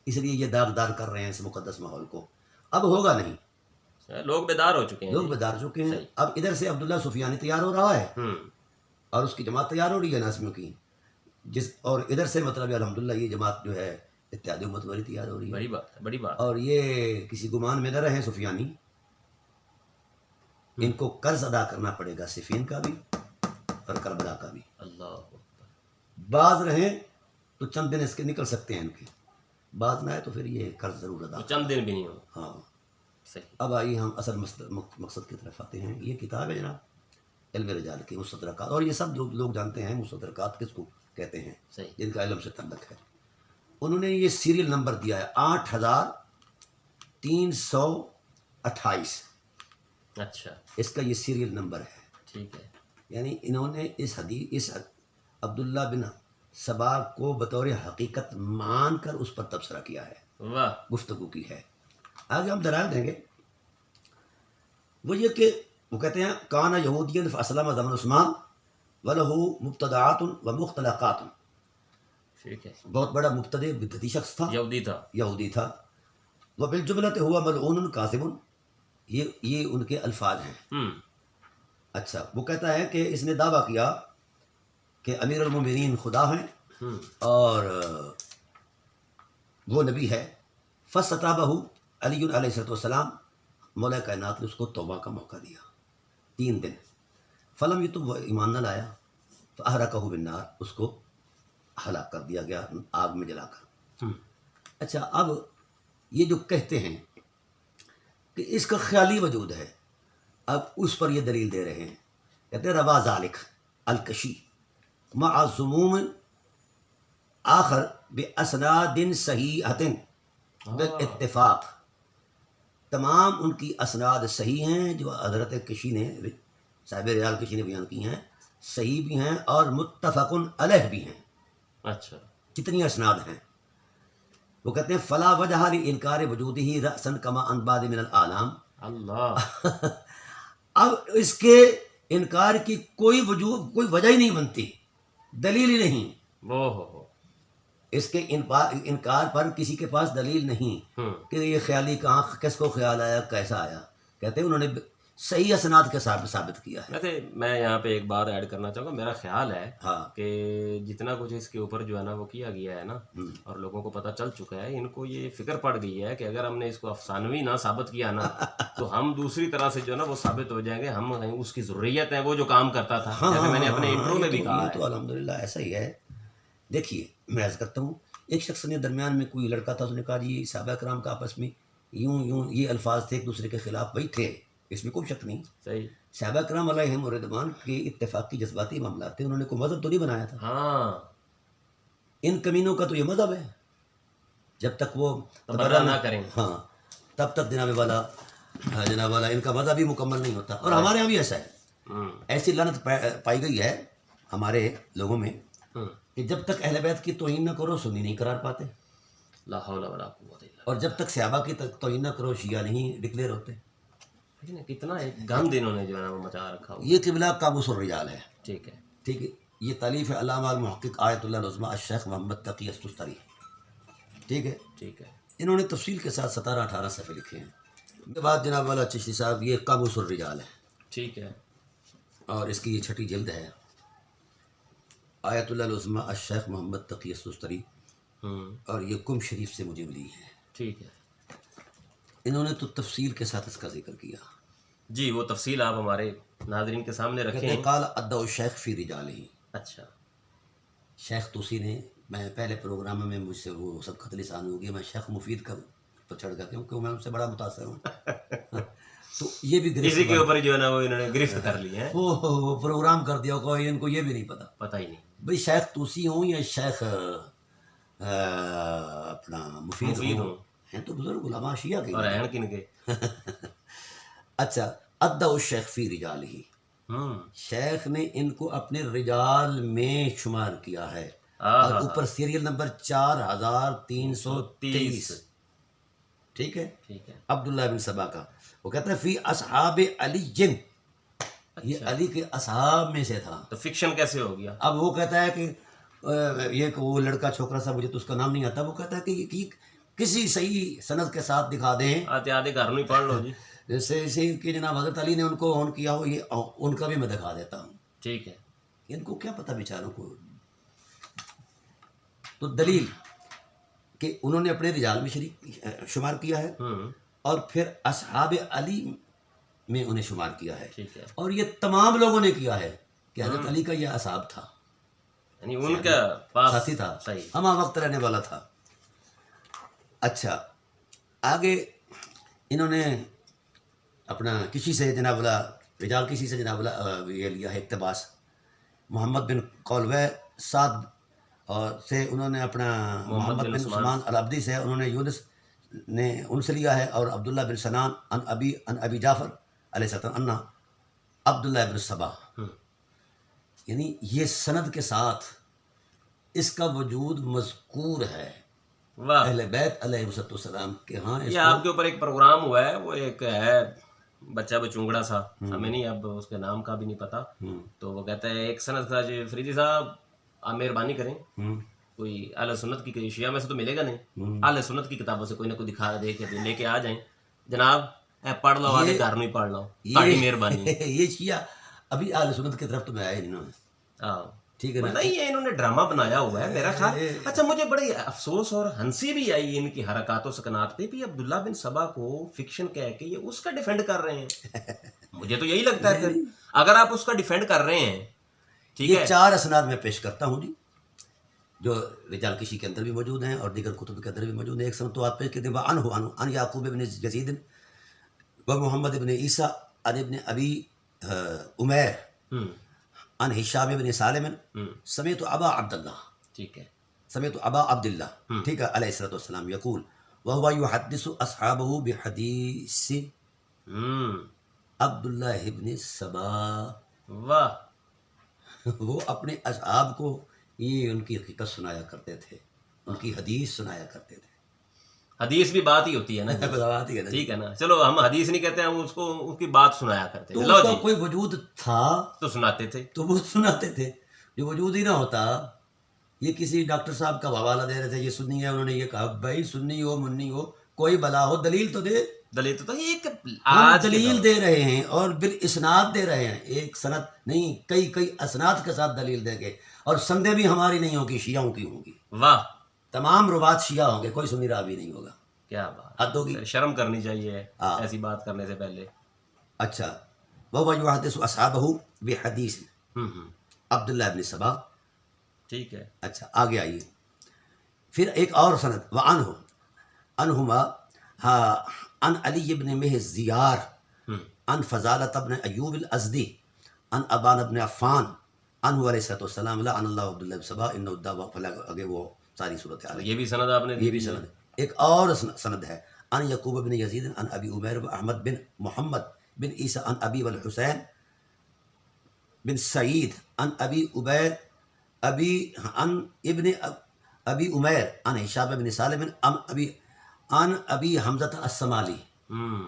اس لیے یہ داغدار کر رہے ہیں اس مقدس ماحول کو۔ اب ہوگا نہیں، لوگ بیدار ہو چکے ہیں، لوگ بیدار چکے ہیں۔ صحیح۔ اب ادھر سے عبداللہ سفیانی تیار ہو رہا ہے ہوں، اور اس کی جماعت تیار ہو رہی ہے ناسمیوں کی، اور ادھر سے مطلب الحمدللہ یہ جماعت جو ہے اتحاد امت والی تیار ہو رہی ہے۔ بڑی بات ہے، بڑی بات۔ اور یہ کسی گمان میں نہ رہیں سفیانی، ان کو قرض ادا کرنا پڑے گا، صفین کا بھی اور کربلا کا بھی۔ اللہ اکبر۔ بعض رہیں تو چند دن اس کے نکل سکتے ہیں ان کے، بعض نہ ہے تو پھر یہ قرض ضرور ادا وہ چند دن بھی نہیں ہو۔ ہاں۔ صحیح۔ اب آئیے ہم اصل مقصد کی طرف آتے ہیں۔ یہ کتاب ہے جناب علم رجال کی مستدرکات، اور یہ سب جو لوگ جانتے ہیں مستدرکات کس کو کہتے ہیں، صحیح۔ جن کا علم سے تعلق ہے۔ انہوں نے یہ سیریل نمبر دیا ہے 8328، اچھا، اس کا یہ سیریل نمبر ہے۔ ٹھیک ہے۔ یعنی انہوں نے اس عبداللہ بن سبا کو بطور حقیقت مان کر اس پر تبصرہ کیا ہے، واہ، گفتگو کی ہے۔ آگے ہم دلائل دیں گے۔ وہ یہ کہ وہ کہتے ہیں کانا یہودین فاسلم زمن عثمان ولہ مبتدعات و مختلقات، ٹھیک ہے، بہت بڑا مبتدع بدعتی شخص تھا، یہودی تھا۔ یہودی تھا۔ وبالجملۃ ہوا ملعون کاذب، یہ ان کے الفاظ ہیں۔ ہوں، اچھا، وہ کہتا ہے کہ اس نے دعویٰ کیا کہ امیر المومنین خدا ہیں ہوں، اور وہ نبی ہے۔ فاستتابہ علی علیہ السلام، مولا کائنات نے اس کو توبہ کا موقع دیا 3 دن۔ فلم یہ تو وہ ایمان نہ لایا، فاحرقہ بالنار، اس کو ہلاک کر دیا گیا آگ میں جلا کر۔ ہوں، اچھا، اب یہ جو کہتے ہیں کہ اس کا خیالی وجود ہے، اب اس پر یہ دلیل دے رہے ہیں۔ کہتے ہیں روا ذالک الکشی مع ضموم آخر باسناد صحیحۃ بالاتفاق، تمام ان کی اسناد صحیح ہیں جو حضرت کشی نے، صاحب ریال کشی نے بیان کی ہیں، صحیح بھی ہیں اور متفق علیہ بھی ہیں۔ اچھا، کتنی اسناد ہیں؟ وہ کہتے ہیں فلا وجہ لانکار وجودہ رأسا کما ان بعد من العالم، اللہ، اب اس کے انکار کی کوئی وجہ ہی نہیں بنتی، دلیل ہی نہیں، وہ ہو، اس کے انکار پر کسی کے پاس دلیل نہیں ہوں، کہ یہ خیالی کہاں، کس کو خیال آیا، کیسا آیا۔ کہتے ہیں انہوں نے صحیح اسناد کے ساتھ ثابت کیا ہے۔ ویسے میں یہاں پہ ایک بات ایڈ کرنا چاہوں گا، میرا خیال ہے ہاں، کہ جتنا کچھ اس کے اوپر جو ہے نا وہ کیا گیا ہے نا، اور لوگوں کو پتہ چل چکا ہے، ان کو یہ فکر پڑ گئی ہے کہ اگر ہم نے اس کو افسانوی نہ ثابت کیا نا تو ہم دوسری طرح سے جو ہے نا وہ ثابت ہو جائیں گے، ہم اس کی ضروریت ہے، وہ جو کام کرتا تھا، جیسے میں نے اپنے انٹرو میں بھی کہا یہ ہے۔ تو الحمدللہ ایسا ہی ہے۔ دیکھیے، میں عرض کرتا ہوں، ایک شخص نے درمیان میں کوئی لڑکا تھا، اس نے کہا جی صحابہ کرام کا آپس میں یوں یہ الفاظ تھے ایک دوسرے کے خلاف، وہی تھے، اس میں کوئی شک نہیں۔ صحیح، صحابہ کرام علیہم رضوان کے اتفاقی جذباتی معاملات تھے، انہوں نے کوئی مذہب تو نہیں بنایا تھا۔ ہاں، ان کمینوں کا تو یہ مذہب ہے، جب تک وہ تبرہ نہ کریں، ہاں تب تک جناب والا ان کا مذہب بھی مکمل نہیں ہوتا۔ اور ہمارے یہاں بھی ایسا ہے، ہوں، ایسی لعنت پائی گئی ہے ہمارے لوگوں میں ہوں، کہ جب تک اہل بیت کی توہین نہ کرو سنی نہیں قرار پاتے، لا حول ولا قوت الا اور جب تک صحابہ کی توہین نہ کرو شیعہ نہیں ڈکلیئر ہوتے۔ باللہ۔ کتنا ایک گند انہوں نے جو ہے نا وہ مچا رکھا ہو۔ یہ قبلہ قابوس الرجال ہے، ٹھیک ہے، ٹھیک ہے۔ یہ تالیف ہے علامہ المحقق آیت اللہ العظمیٰ الشیخ محمد تقی السستری، ٹھیک ہے۔ ٹھیک ہے، انہوں نے تفصیل کے ساتھ 17-18 صفحے لکھے ہیں۔ اس کے بعد جناب والا چشتی صاحب یہ قابوس الرجال ہے، ٹھیک ہے، اور اس کی یہ 6ٹھی جلد ہے، آیت اللہ العظمیٰ الشیخ محمد تقی السستری، اور یہ کم شریف سے مجھے ملی ہے. ٹھیک ہے انہوں نے تو تفصیل کے ساتھ اس کا ذکر کیا. جی، وہ تفصیل آپ ہمارے ناظرین کے سامنے کہتے رکھیں. ہیں قال ادعو الشیخ فی رجالہ. اچھا شیخ توسی نے، میں پہلے پروگرام میں مجھ سے وہ سب خط لسان ہو گیا، میں شیخ مفید کا پر چڑھ گیا کیونکہ میں ان سے بڑا متاثر ہوں. تو یہ بھی گرفت اسی کے اوپر جو ہے نا وہ انہوں نے گرفت کر لی ہے. وہ پروگرام کر دیا کوئی، ان کو یہ بھی نہیں پتا. پتہ ہی نہیں. بھئی شیخ توسی ہوں یا شیخ اپنا مفید ہوں، ہیں تو بزرگ علماء شیعہ کے. اور این کن کے. اچھا، ادعو الشیخ فی رجالہ. شیخ نے ان کو اپنے رجال میں شمار کیا ہے، اور اوپر سیریل نمبر 4330. ٹھیک ہے. ٹھیک ہے. عبداللہ بن سبا کا وہ کہتا ہے فی اصحاب علی جن، یہ علی کے اصحاب میں سے تھا. تو فکشن کیسے ہو گیا؟ اب وہ کہتا ہے کہ یہ کہ وہ لڑکا چھوکرا سا، مجھے تو اس کا نام نہیں آتا، وہ کہتا ہے کہ یہ کسی صحیح سند کے ساتھ دکھا دیں. آتے آدھے گھر نہیں پڑھ لو جی. جیسے اسی کہ جناب حضرت علی نے ان کو آن کیا ہو، یہ ان کا بھی میں دکھا دیتا ہوں. ٹھیک ہے. ان کو کیا پتہ بیچاروں کو. تو دلیل کہ انہوں نے اپنے رجال میں شریک شمار کیا ہے، اور پھر اصحاب علی میں انہیں شمار کیا ہے. ٹھیک ہے. اور یہ تمام لوگوں نے کیا ہے کہ حضرت علی کا یہ اصحاب تھا، یعنی ان کا پاس ساتھی تھا، صحیح ہمہ وقت رہنے والا تھا. اچھا، آگے انہوں نے اپنا کسی سے جناب اللہ رجال کسی سے جناب اللہ یہ لیا ہے اقتباس. محمد بن قولوہ سعد اور سے انہوں نے اپنا محمد بن عثمان العبدی سے انہوں نے یونس نے ان سے لیا ہے، اور عبداللہ بن سنان ان ابی جعفر علیہ السلام انا عبداللہ بن سبا. یعنی یہ سند کے ساتھ اس کا وجود مذکور ہے اہل بیت علیہ السلام کے ہاں. یہ آپ کے اوپر ایک پروگرام ہوا ہے، وہ ایک ہے بچہ بچونگڑا سا، ہمیں نہیں اب اس کے نام کا بھی نہیں پتا. تو وہ کہتا ہے ایک سند تھا جی فریدی صاحب آپ مہربانی کریں، کوئی اہل سنت کی شیعہ میں سے تو ملے گا نہیں، اہل سنت کی کتابوں سے کوئی نہ کوئی دکھا دے کے لے کے آ جائیں جناب، پڑھ لو آدھے گھر نہیں پڑھ لو، تاکہ مہربانی. یہ شیعہ ابھی اہل سنت کی طرف تو میں آیا نہیں. ٹھیک ہے نا. نہیں، یہ انہوں نے ڈرامہ بنایا ہوا ہے میرا خیال. اچھا، مجھے بڑی افسوس اور ہنسی بھی آئی ان کی حرکات و سکنات پہ بھی. عبداللہ بن سبا کو فکشن کہہ کے یہ اس کا ڈیفینڈ کر رہے ہیں. مجھے تو یہی لگتا ہے پھر اگر آپ اس کا ڈیفینڈ کر رہے ہیں. ٹھیک ہے، یہ 4 اسناد میں پیش کرتا ہوں جی، جو رجال کشی کے اندر بھی موجود ہیں اور دیگر کتب کے اندر بھی موجود ہیں. ایک سند تو آپ پیش کرتے ہیں عن یعقوب بن یزید و محمد بن عیسیٰ عن ابن ابی عمیر عن ہشام بن سالم سمعت ابا عبداللہ. ٹھیک ہے. سمعت ابا عبداللہ، ٹھیک ہے، علیہ الصلوۃ والسلام یقول وهو يحدث اصحابه بحدیث عبداللہ ابن سبا. واہ. وہ اپنے اصحاب کو یہ ان کی حقیقت سنایا کرتے تھے، ان کی حدیث سنایا کرتے تھے. حدیث بھی بات ہی ہوتی ہے نا. ٹھیک ہے نا. چلو ہم حدیث نہیں کہتے ہیں، ہم اس کو اس کی بات سنایا کرتے ہیں. تو اس کا کوئی وجود تھا تو سناتے تھے، تو وہ سناتے تھے. جو وجود ہی نہ ہوتا، یہ کسی ڈاکٹر صاحب کا حوالہ دے رہے تھے، یہ سنی ہے، انہوں نے یہ کہا بھائی سنی ہو منی ہو کوئی بلا ہو دلیل تو دے. دلیل تو ایک ہم دلیل دے رہے ہیں اور بالاسناد دے رہے ہیں، ایک سند نہیں، کئی اسناد کے ساتھ دلیل دے گے. اور سندیں بھی ہماری نہیں ہوگی، شیعوں کی ہوں گی. واہ. تمام روات شیعہ ہوں گے، کوئی سنی راوی نہیں ہوگا. کیا بات. حد ہوگی. شرم کرنی چاہیے ایسی بات کرنے سے پہلے. اچھا، وَهُوَ يُحَدِّثُ أَصْحَابَهُ بِحَدِيثٍ عبداللہ ابن سبا. ٹھیک ہے. اچھا، آگے آئیے. پھر ایک اور سند وعنہما عن علی بن مہزیار عن فضالۃ بن ایوب الازدی عن ابان بن عفان عنہ علیہ الصلوۃ والسلام لعن اللہ عبداللہ بن سبا انہ ادعى فلا. آگے وہ ساری صورت حال ہے. یہ بھی سند آپ نے، یہ بھی سند. ایک اور سند ہے عن یعقوب بن یزید عن ابی عمیر و احمد بن محمد بن عیسیٰ عن ابی والحسین بن سعید عن ابی عبید عن ابن ابی عمیر عن ہشام بن سالم عن ابی حمزہ السمالی.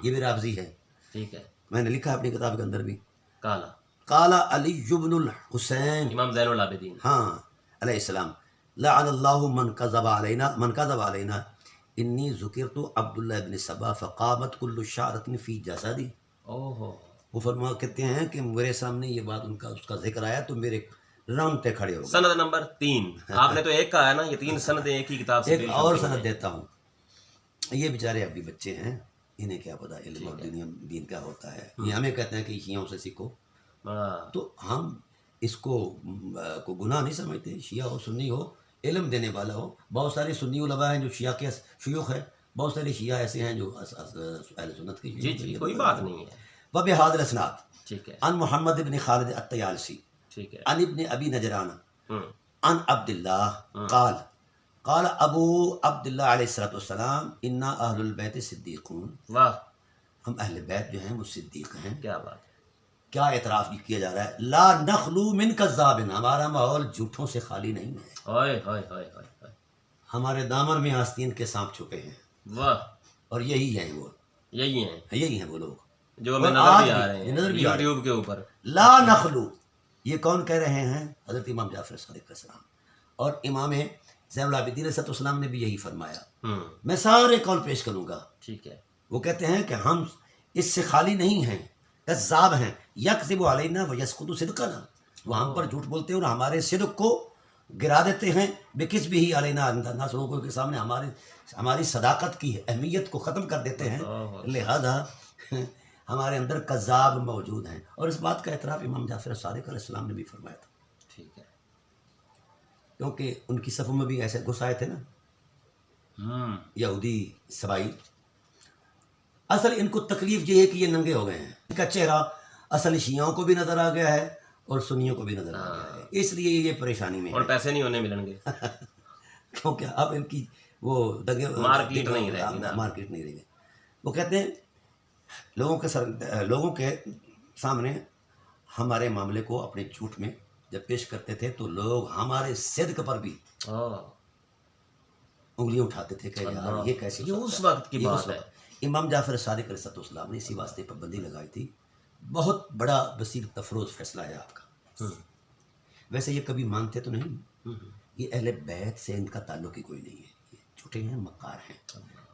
یہ بھی رابضی ہے. ٹھیک ہے. میں نے لکھا اپنی کتاب کے اندر بھی. قال علی بن الحسین، امام زین العابدین، ہاں، علیہ السلام لعن اللہ من کذب علینا انی ذکرت عبداللہ ابن سبا فقامت کل شعرۃ فی جسدی. وہ فرما کہتے ہیں کہ میرے سامنے یہ بات اس کا ذکر آیا تو میرے رونگٹے کھڑے ہو گئے. سند نمبر 3. آپ نے تو ایک کہا ہے نا، یہ 3 سندیں ایک ہی کتاب سے ایک پیش اور ہوتی ہیں. سند دیتا ہوں. یہ بیچارے ابھی بچے ہیں، انہیں کیا پتا علم اور دین کیا ہوتا ہے. یہ ہمیں کہتے ہیں کہ شیعوں سے سیکھو، ہاں تو ہم اس کو گناہ نہیں سمجھتے. شیعہ ہو سنی ہو، علم دینے والا ہو. بہت سارے سنی علماء ہیں جو شیعہ کے شیوخ ہیں، بہت سارے شیعہ ایسے ہیں جو اہل سنت کے جی جی، کوئی بات نہیں ہے. وبہذا الاسناد ٹھیک ہے عن محمد بن خالد الطیالسی ٹھیک ہے. عن ابن ابی نجران ہوں عن عبد اللہ قال قال ابو عبد اللہ علیہ الصلوۃ والسلام انا اہل البیت صدیقون. واہ، ہم اہل بیت جو ہیں وہ صدیق ہیں. کیا بات ہے. کیا اعتراف بھی کیا جا رہا ہے؟ لا نخلو من کذاب، ہمارا ماحول جھوٹوں سے خالی نہیں ہے. ہائے ہائے ہائے ہائے ہائے. ہمارے دامن میں آستین کے سانپ چھپے ہیں، واہ، اور یہی ہیں وہ، یہی ہیں یہی ہیں وہ لوگ جو ہمیں اور نظر آج بھی آ بھی- رہے ہیں نظر بھی آ رہے ہیں. یوٹیوب کے اوپر. لا نخلو، یہ کون کہہ رہے ہیں؟ حضرت امام جعفر صادق علیہ السلام. اور امام زین العابدین علیہ السلام نے بھی یہی فرمایا. ہوں میں سارے قول پیش کروں گا. ٹھیک ہے. وہ کہتے ہیں کہ ہم اس سے خالی نہیں ہیں، کذاب ہیں. یکذب علینا ویسکت صدقنا، وہ ہم پر جھوٹ بولتے ہیں اور ہمارے صدق کو گرا دیتے ہیں. بکس بھی علینا الناس، لوگوں کے سامنے ہماری صداقت کی اہمیت کو ختم کر دیتے ہیں. لہذا ہمارے اندر کذاب موجود ہیں. اور اس بات کا اعتراف امام جعفر صادق علیہ السلام نے بھی فرمایا تھا، ٹھیک ہے. کیونکہ ان کی صفوں میں بھی ایسے گھس آئے تھے نا یہودی سبائی. اصل ان کو تکلیف یہ ہے کہ یہ ننگے ہو گئے ہیں. ان کا چہرہ اصل شیعوں کو بھی نظر آ گیا ہے اور سنیوں کو بھی نظر آ گیا ہے، اس لیے یہ پریشانی میں اور ہے. پیسے نہیں ہونے ملیں گے. کیونکہ اب ان کی وہ مارکیٹ نہیں رہے گی نا. مارکیٹ نہیں رہے گی. وہ کہتے ہیں لوگوں کے سامنے ہمارے معاملے کو اپنے جھوٹ میں جب پیش کرتے تھے تو لوگ ہمارے صدق پر بھی انگلیاں اٹھاتے تھے کہ یار یہ کیسے ہو یہ سکتا اس ہے؟ وقت کی یہ اس بات ہے. وقت. امام جعفر صادق علیہ السلام نے اسی واسطے پابندی لگائی تھی. بہت بڑا بصیر تفروز فیصلہ ہے آپ کا. ویسے یہ کبھی مانتے تو نہیں، یہ اہل بیت سے ان کا تعلق ہی کوئی نہیں ہے. یہ جھوٹے ہیں، مکار ہیں.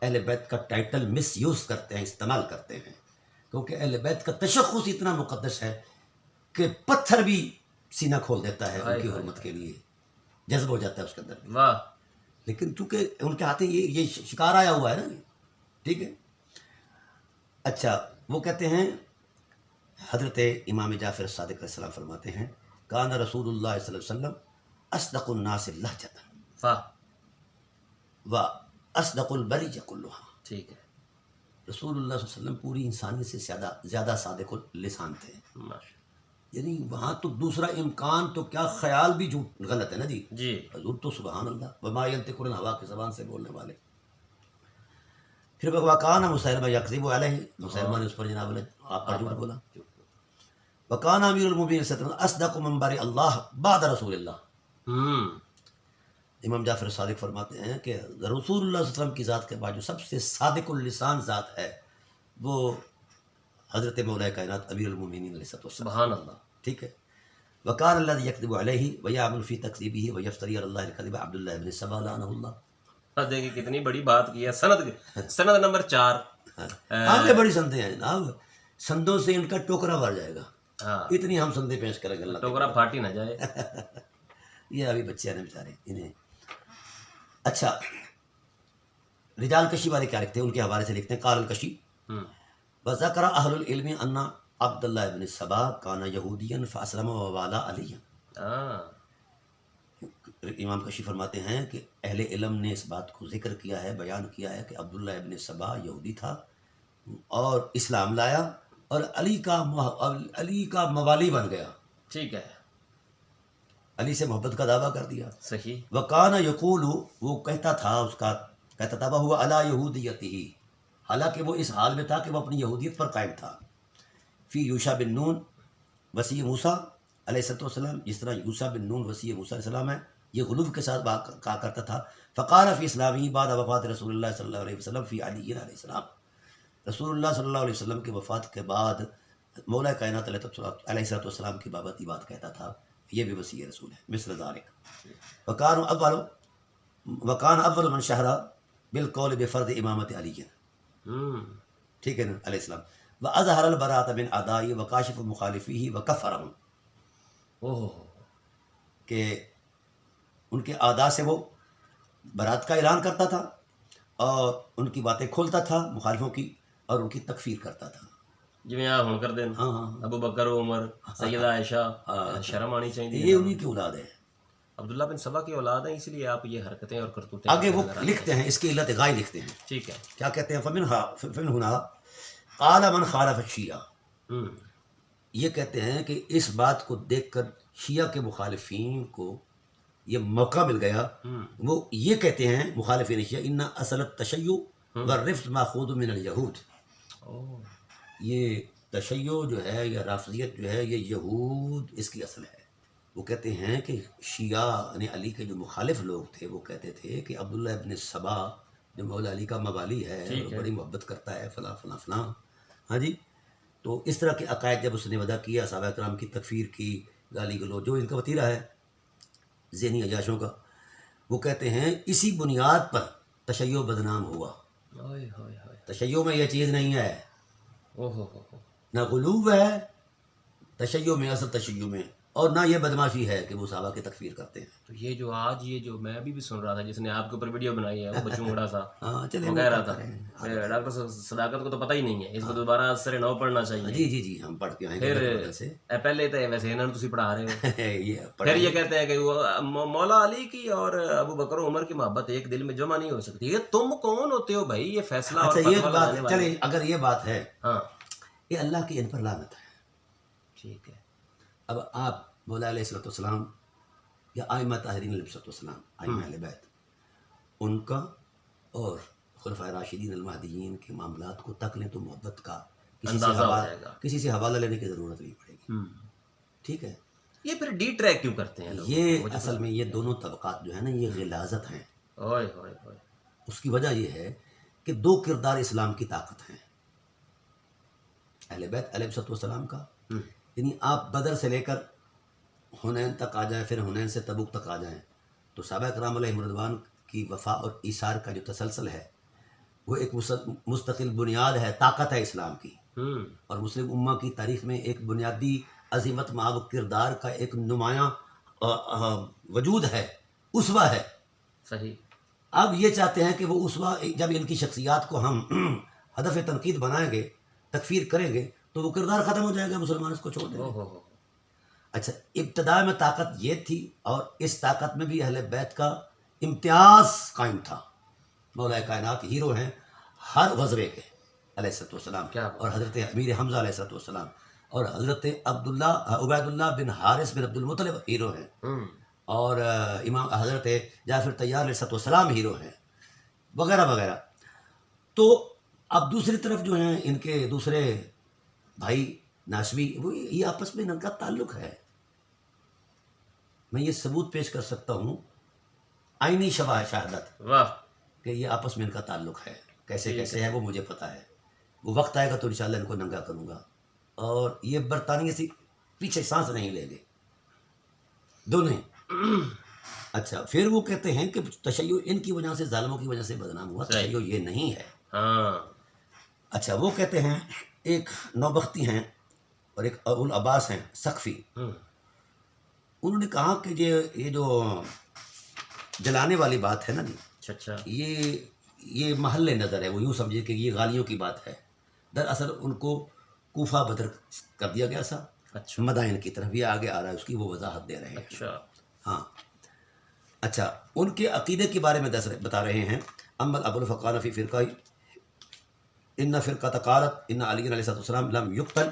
اہل بیت کا ٹائٹل مس یوز کرتے ہیں، استعمال کرتے ہیں، کیونکہ اہل بیت کا تشخص اتنا مقدس ہے کہ پتھر بھی سینہ کھول دیتا ہے ان کی حرمت کے لیے، جذب ہو جاتا ہے اس کے اندر. واہ، لیکن چونکہ ان کے ہاتھ یہ شکار آیا ہوا ہے نا. ٹھیک ہے. اچھا، وہ کہتے ہیں حضرت امام جعفر صادق علیہ السلام فرماتے ہیں کان رسول اللہ صلی اللہ علیہ وسلم اصدق الناس لہجۃ واہ، و اصدق البریہ کلھا. ٹھیک ہے. رسول اللہ صلی اللہ علیہ وسلم پوری انسانیت سے زیادہ صادق اللسان تھے. ماشاء یعنی وہاں تو دوسرا امکان تو کیا، خیال بھی جھوٹ غلط ہے نا جی. جی. حضور تو سبحان اللہ وما ینطق عن الہویٰ کی زبان سے بولنے والے. پھر وکان مسیلمہ یکذب علیہ، مسیلمہ نے اس پر جناب آپ پر جھوٹ بولا. وکان امیر المومنین صلی اللہ علیہ وسلم اصدق من بری اللہ بعد رسول اللہ. امام جعفر صادق فرماتے ہیں کہ رسول اللہ صلی اللہ علیہ وسلم کی ذات کے بعد جو سب سے صادق اللسان ذات ہے وہ حضرت مولا کائنات امیر المومنین علیہ الصلوۃ والسلام. سبحان اللہ. ٹھیک ہے. وکان الذی یکذب علیہ ویعمل فی تکذیبہ ویفتری علی اللہ الکذب عبداللہ ابن سبا لعنہ اللہ. دیکھیے کتنی بڑی بات کی ہے. سند نمبر 4. آگے بڑی سندیں ہیں جناب، سندوں سے ان کا ٹوکرا بھر جائے گا. ہاں، اتنی ہم سندیں پیش کریں گے. اللہ ٹوکرا پھاٹی نہ جائے. یہ ابھی بچے ہیں بیچارے انہیں. اچھا، رجال کشی والے کیا لکھتے ہیں؟ ان کے حوالے سے لکھتے ہیں قال الکشی وذکر اہل العلم ان عبداللہ ابن سبا کان یہودیا فاسلم ووالا علی. امام کشی فرماتے ہیں کہ اہل علم نے اس بات کو ذکر کیا ہے، بیان کیا ہے کہ عبداللہ ابن سبا یہودی تھا اور اسلام لایا اور علی کا موالی بن گیا. ٹھیک ہے. علی سے محبت کا دعویٰ کر دیا. صحیح. وکان یقول، وہ کہتا تھا وہ علی یہودیتہ، حالانکہ وہ اس حال میں تھا کہ وہ اپنی یہودیت پر قائم تھا. فی یوشع بن نون وسیع موسیٰ علیہ السلام، جس طرح یوشع بن نون وسیع موسیٰ علیہ السلام ہے، یہ غلو کے ساتھ کہا کرتا تھا. فقال فی اسلامہ بعد وفات رسول اللہ صلی اللہ علیہ وسلم فی علی علیہ السلام. رسول اللہ صلی اللہ علیہ وسلم کی وفات کے بعد مولا کائنات علیہ السلام کی بابت یہ بات کہتا تھا. یہ بھی وسیع رسول ہے. مثل ذالک وکان اول من شہر بالقول بفرض امامت علی. ٹھیک ہے نا، علیہ السلام. وَأَظْهَرَ الْبَرَاءَةَ مِنْ أَعْدَائِهِ وَكَاشِفَ مُخَالِفِيهِ وَكَفَّرَهُمْ. کہ ان کے اعداء سے وہ برات کا اعلان کرتا تھا اور ان کی باتیں کھولتا تھا مخالفوں کی اور ان کی تکفیر کرتا تھا. جی آپ ہوں کر دیں ہاں ہاں ابو بکر عمر سیدہ عائشہ شرم آنی چاہیے. یہ انہی کی اولاد ہے. عبداللہ بن سبا کی اولاد ہیں، اس لیے آپ یہ حرکتیں اور کرتوتیں آگے وہ لکھتے ہیں اس کی علت غائب لکھتے ہیں. ٹھیک ہے. کیا کہتے ہیں؟ فمن ہنا قال من خالف الشیعہ. یہ کہتے ہیں کہ اس بات کو دیکھ کر شیعہ کے مخالفین کو یہ موقع مل گیا. وہ یہ کہتے ہیں مخالفین شیعہ ان اصل التشیع والرفض ماخوذ من الیہود. یہ تشیع جو ہے یا رافضیت جو ہے یہ یہود اس کی اصل ہے. وہ کہتے ہیں کہ شیعہ یعنی علی کے جو مخالف لوگ تھے وہ کہتے تھے کہ عبداللہ ابن سبا جو مولا علی کا موالی ہے اور بڑی محبت کرتا ہے فلاں فلاں فلاں. ہاں جی. تو اس طرح کے عقائد جب اس نے وضع کیا صحابہ کرام کی تکفیر کی گالی گلوچ جو ان کا وتیرہ ہے ذہنی عیاشوں کا، وہ کہتے ہیں اسی بنیاد پر تشیع بدنام ہوا. تشیع میں یہ چیز نہیں ہے، نہ غلو ہے تشیع میں، اصل تشیع میں، اور نہ یہ بدماشی ہے کہ وہ صحابہ کی تکفیر کرتے ہیں. تو یہ جو آج یہ جو میں ابھی بھی سن رہا تھا جس نے آپ کے اوپر ویڈیو بنائی ہے وہ بچوں بڑا سا ہاں چلے وہ کہہ رہا تھا ڈاکٹر صداقت کو تو پتہ ہی نہیں ہے، اس کو دوبارہ اثر نو پڑھنا چاہیے. جی جی جی ہم پڑھ کے آئیں پھر گے سے. پہلے تو ویسے انہوں نے تسی پڑھا رہے ہو یہ پھر یہ کہتے ہیں کہ مولا علی کی اور ابو بکر و عمر کی محبت ایک دل میں جمع نہیں ہو سکتی. یہ تم کون ہوتے ہو بھائی یہ فیصلہ اور اچھا یہ فتویٰ بات لگانے والے؟ چلے اگر یہ بات ہے ہاں یہ اللہ کی ان پر لعنت ہے. ٹھیک ہے. اب آپ مولا علیہ الصلوۃ والسلام یا ائمہ طاہرین علیہ الصلوۃ والسلام ائمہ اہل بیت ان کا اور خلفائے راشدین المہدیین کے معاملات کو تک لیں تو محبت کا کسی سے حوالہ لینے کی ضرورت نہیں پڑے گی. ٹھیک ہے. یہ پھر ڈی ٹریک کیوں کرتے ہیں لوگ؟ یہ اصل میں یہ دونوں طبقات جو ہے نا یہ غلاظت ہیں. اس کی وجہ یہ ہے کہ دو کردار اسلام کی طاقت ہیں اہل بیت علیہ الصلوۃ والسلام کا. یعنی آپ بدر سے لے کر حنین تک آ جائیں، پھر حنین سے تبوک تک آ جائیں تو صحابہ کرام علیہم رضوان کی وفا اور ایثار کا جو تسلسل ہے وہ ایک مستقل بنیاد ہے، طاقت ہے اسلام کی. اور مسلم امہ کی تاریخ میں ایک بنیادی عظیمت مآب کردار کا ایک نمایاں وجود ہے، اسوہ ہے. صحیح. اب یہ چاہتے ہیں کہ وہ اسوہ جب ان کی شخصیات کو ہم ہدف تنقید بنائیں گے، تکفیر کریں گے تو وہ کردار ختم ہو جائے گا، مسلمان اس کو چھوڑ دیں گے. اچھا ابتدا میں طاقت یہ تھی اور اس طاقت میں بھی اہل بیت کا امتیاز قائم تھا. مولا کائنات ہیرو ہیں ہر غزوے کے علیہ الصلوۃ والسلام، اور حضرت امیر حمزہ علیہ الصلوۃ والسلام اور حضرت عبید اللہ بن حارث بن عبد المطلب ہیرو ہیں، اور امام حضرت جعفر طیار علیہ الصلوۃ والسلام ہیرو ہیں وغیرہ وغیرہ. تو اب دوسری طرف جو ہیں ان کے دوسرے بھائی ناسبی وہ یہ آپس میں ان کا تعلق ہے. میں یہ ثبوت پیش کر سکتا ہوں آئینی شہادت کہ یہ آپس میں ان کا تعلق ہے. کیسے کیسے ہے وہ مجھے پتہ ہے. وہ وقت آئے گا تو انشاءاللہ ان کو ننگا کروں گا. اور یہ برطانیہ سے پیچھے سانس نہیں لیں گے دونوں. اچھا پھر وہ کہتے ہیں کہ تشیع ان کی وجہ سے ظالموں کی وجہ سے بدنام ہوا، تشیع یہ نہیں ہے. اچھا وہ کہتے ہیں ایک نوبختی ہیں اور ایک ابو العباس ہیں سقفی، انہوں نے کہا کہ یہ جو جلانے والی بات ہے نا جی، یہ محل نظر ہے. وہ یوں سمجھے کہ یہ غالیوں کی بات ہے. دراصل ان کو کوفہ بدر کر دیا گیا تھا مدائن کی طرف. یہ آگے آ رہا ہے اس کی وہ وضاحت دے رہے ہیں. ہاں اچھا ان کے عقیدے کے بارے میں بتا رہے ہیں. امل ابو الفقان فی فرقہ ان فرقہ قالت ان علی علیہ السلام لم یقتل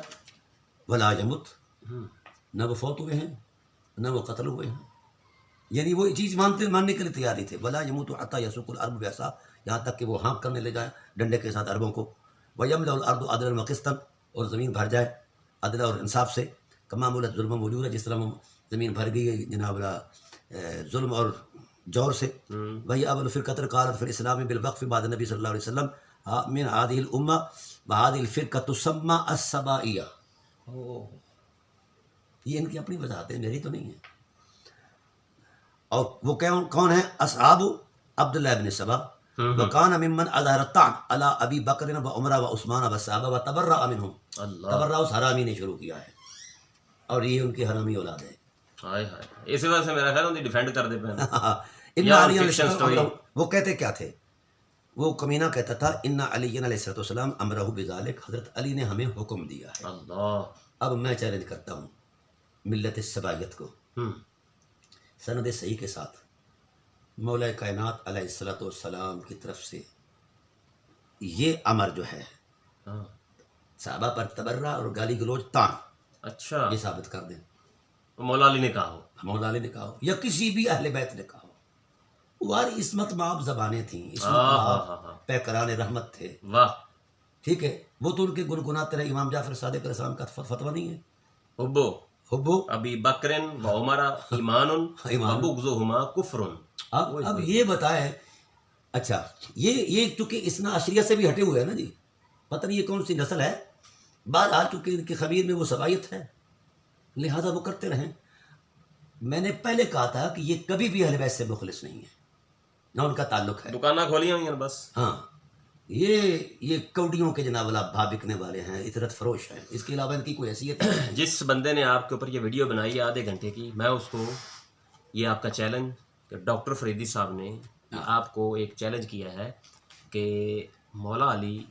ولا یمت، نہ وہ فوت ہوئے ہیں نہ وہ قتل ہوئے ہیں. یعنی وہ چیز ماننے کے لیے تیاری تھے. ولا یموت حتی یسوق الارض بیسا، یہاں تک کہ وہ ہانک کرنے لے جائیں ڈنڈے کے ساتھ عربوں کو. ویملأ الارض عدلا وقسطا، اور زمین بھر جائے عدل اور انصاف سے. کما ملت ظلم موجود ہے، جس طرح زمین بھر گئی ہے جناب ظلم اور جور سے. وہی اب الفرقۃ قالت فی الاسلام بالوقف بعد نبی صلی اللہ علیہ وسلم من هذه الامه وهذه الفرقه تسمى السبائیہ. یہ ان کی اپنی وضاحت ہے، میری تو نہیں ہے. اور وہ کون ہیں؟ اصحاب عبداللہ ابن سبا وکان ممن اظہر الطعن علی ابی بکر و عمر و عثمان و صحابہ و تبرأ منہم. تبرأ اس حرامی نے شروع کیا ہے اور یہ ان کی حرامی اولاد ہے. ہائے ہائے اسی وجہ سے میرا خیال ہے ڈیفینڈ کر دے پہ ان یا علی علیہ فکشن السلام سٹوری. وہ کہتے کیا تھے؟ وہ کمینہ کہتا تھا ان علی علیہ السلام امرہ بذالک، حضرت علی نے ہمیں حکم دیا ہے. اللہ. اب میں چیلنج کرتا ہوں ملت سبائیت کو سند صحیح کے ساتھ مولا کائنات علیہ الصلوۃ والسلام کی طرف سے یہ امر جو ہے ہاں. صحابہ پر تبرہ اور گالی گلوچ تان اچھا یہ ثابت کر دیں. مولا علی نے کہا ہو. مولا علی نے کہا ہو یا کسی بھی اہل بیت نے کہا ہو. وہ عصمت مآب زبانیں تھیں، عصمت مآب پیکران رحمت تھے. واہ. ٹھیک ہے، وہ تو ان کے گنگناتے رہے. امام جعفر صادق علیہ السلام کا فتویٰ نہیں ہے حبو حبو. ابی بکرن و عمر ایمان و بغضہما کفر. اب یہ بتائیں، اچھا یہ چونکہ اسنا عشریہ سے بھی ہٹے ہوئے ہیں نا جی، پتہ نہیں یہ کون سی نسل ہے. بہرحال چونکہ ان کے خبیر میں وہ صلاحیت ہے لہذا وہ کرتے رہیں. میں نے پہلے کہا تھا کہ یہ کبھی بھی اہل بیت سے مخلص نہیں ہے، نہ ان کا تعلق ہے. دکانیں کھولی ہوئی ہیں بس. ہاں یہ کوڑیوں کے جناب والا بھا بکنے والے ہیں، عطرت فروش ہیں، اس کے علاوہ ان کی کوئی حیثیت ہے. جس بندے نے آپ کے اوپر یہ ویڈیو بنائی ہے آدھے گھنٹے کی، میں اس کو یہ آپ کا چیلنج کہ ڈاکٹر فریدی صاحب نے آپ کو ایک چیلنج کیا ہے کہ مولا علی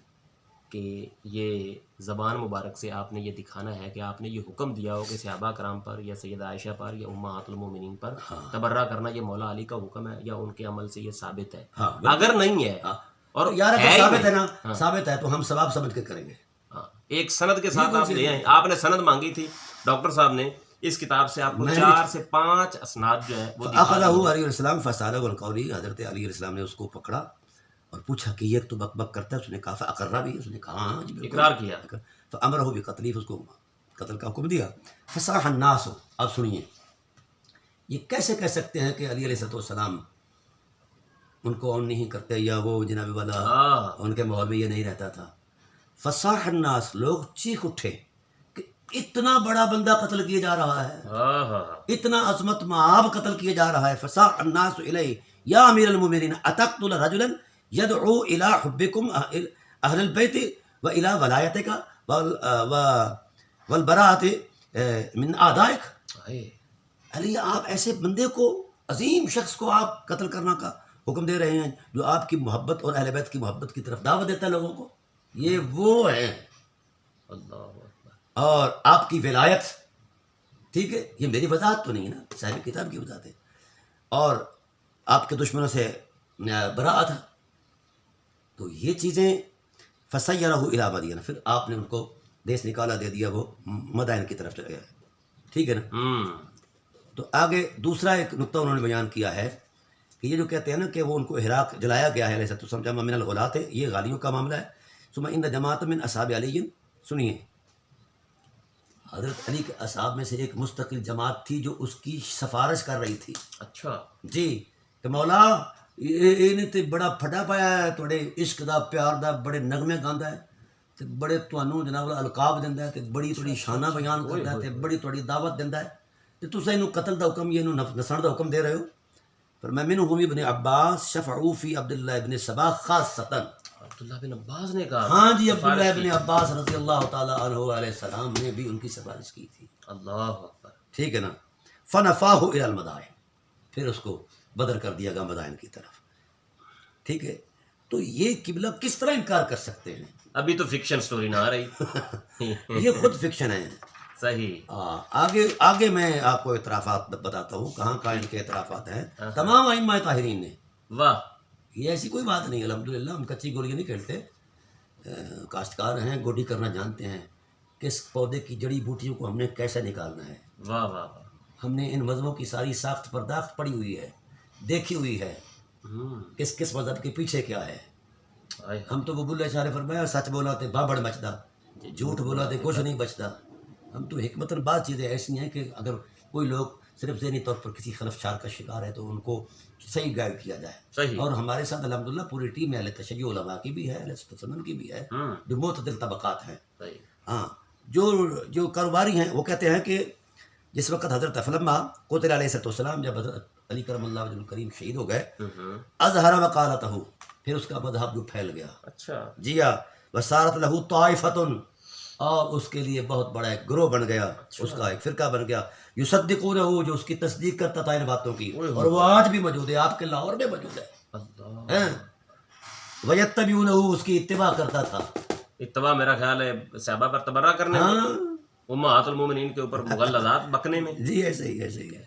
کہ یہ زبان مبارک سے آپ نے یہ دکھانا ہے کہ آپ نے یہ حکم دیا ہو کہ صحابہ کرام پر یا سیدہ عائشہ پر یا امہات المومنین پر تبرہ کرنا یہ مولا علی کا حکم ہے یا ان کے عمل سے یہ ثابت ہے. اگر نہیں ہے اور یار ہے ثابت ہے نا، ثابت ہے تو ہم ثواب سمجھ کے کریں گے. ایک سند کے ساتھ آپ لے آئیں. آپ نے سند مانگی تھی ڈاکٹر صاحب نے اس کتاب سے آپ کو 4 سے 5 اسناد جو ہے وہ اخذہ علیہ السلام فسالہ القولی. حضرت علی علیہ السلام نے اس کو پکڑا اور پوچھا کہ یہ تو بک بک کرتا ہے. اس نے کہا فاقرہ بھی، اس نے کہا ہاں جی اقرار کیا. فامرہ بقتلہ، اس کو قتل کا حکم دیا. فصاح الناس، اب سنیے یہ کیسے کہہ سکتے ہیں کہ علی علیہ السلام ان کو آن نہیں کرتے یا وہ جناب والا ان کے ماحول میں یہ نہیں رہتا تھا. فصاح الناس، لوگ چیخ اٹھے کہ اتنا بڑا بندہ قتل کیا جا رہا ہے، اتنا عظمت مآب قتل کیا جا رہا ہے. فصاح الناس الیہ یا امیر المؤمنین اتقتل رجلا یدعو الی حبکم اہل البیت و الی ولایتک والبراءۃ من اعدائک. علی آپ ایسے بندے کو، عظیم شخص کو آپ قتل کرنا کا حکم دے رہے ہیں جو آپ کی محبت اور اہل بیت کی محبت کی طرف دعوت دیتا ہے لوگوں کو. یہ وہ ہیں اور آپ کی ولایت. ٹھیک ہے، یہ میری وضاحت تو نہیں ہے نا، صاحب کتاب کی وضاحت ہے. اور آپ کے دشمنوں سے براءت. تو یہ چیزیں فسیرہ الی مدینہ، پھر آپ نے ان کو دیس نکالا، دے دیا وہ مدائن کی طرف چلے گئے. ٹھیک ہے نا. تو آگے دوسرا ایک نقطہ انہوں نے بیان کیا ہے کہ یہ جو کہتے ہیں نا کہ وہ ان کو حراق جلایا گیا ہے علیہ السلام جمع من الغلاۃ، یہ غالیوں کا معاملہ ہے. ثم ان جماعت من اصحاب علی، سنیے حضرت علی کے اصحاب میں سے ایک مستقل جماعت تھی جو اس کی سفارش کر رہی تھی. اچھا جی کہ مولا یہ تے بڑا پھٹا پایا ہے تھوڑے عشق دا پیار دا، بڑے نغمے گاندہ ہے تے بڑے تانوں جناب القاب دیندا ہے تے بڑی تھوڑی شانہ بیان کردا ہے تے بڑی تھوڑی دعوت دیندا ہے تے تساں اینوں قتل دا حکم یا اینوں نسان دا حکم دے رہے ہو. پر میں منہم ابن عباس شفعوا فی عبداللہ ابن سبا خاصتاً. عبداللہ بن عباس نے کہا. ہاں جی، عبداللہ ابن عباس رضی اللہ تعالیٰ عنہ علیہ السلام نے بھی ان کی سفارش کی تھی. اللہ اکبر. ٹھیک ہے نا. فنفاہ الی المدائن، پھر اس کو بدر کر دیا گیا مدائن کی طرف. ٹھیک ہے، تو یہ قبلہ کس طرح انکار کر سکتے ہیں؟ ابھی تو فکشن سٹوری نہ آ رہی. یہ خود فکشن ہے. صحیح. آگے میں آپ کو اعترافات بتاتا ہوں کہاں کہاں ان کے اعترافات ہیں تمام ائمہ طاہرین نے. واہ. یہ ایسی کوئی بات نہیں، الحمدللہ ہم کچی گولیاں نہیں کھیلتے. کاشتکار ہیں، گوڈی کرنا جانتے ہیں، کس پودے کی جڑی بوٹیوں کو ہم نے کیسے نکالنا ہے. واہ واہ واہ. ہم نے ان مذہبوں کی ساری ساخت پرداخت پڑی ہوئی ہے، دیکھی ہوئی ہے کس مذہب کے پیچھے کیا ہے. ہم تو ببول اشارے فرمایا سچ بولا تے بابڑ مچدا، جھوٹ بولا تے کچھ نہیں بچتا. ہم تو حکمتاً بعض چیزیں ایسی ہیں کہ اگر کوئی لوگ صرف ذہنی طور پر کسی خلفشار کا شکار ہے تو ان کو صحیح گائیڈ کیا جائے. صحیح. اور ہمارے ساتھ الحمدللہ پوری ٹیم اہل تشیع علماء کی بھی ہے، اہل سنت کی بھی ہے، جو معتدل طبقات ہیں. ہاں، جو کاروباری ہیں وہ کہتے ہیں کہ جس وقت حضرت فلما قتل علیہ السلام، جب حضرت علی کرم اللہ وجہ الکریم شہید ہو گئے، اظہر وقالتہ، پھر اس کا مذہب جو پھیل گیا. اچھا. جی ہاں. وصارت لہ طائفۃ، اور اس کے لیے بہت بڑا ایک گروہ بن گیا، اس کا ایک فرقہ بن گیا، یصدقونہ، جو اس کی تصدیق کرتا تھا ان باتوں کی، اور وہ آج بھی موجود ہے، آپ کے لاہور میں موجود ہے، اللہ، ویتبعونہ، اس کی اتباع کرتا تھا. اتباع میرا خیال ہے صحابہ پر تبرہ کرنے میں، ہاں امہات المومنین کے اوپر مغلظات بکنے میں. جی، ایسے ہی ایسے ہی ہے.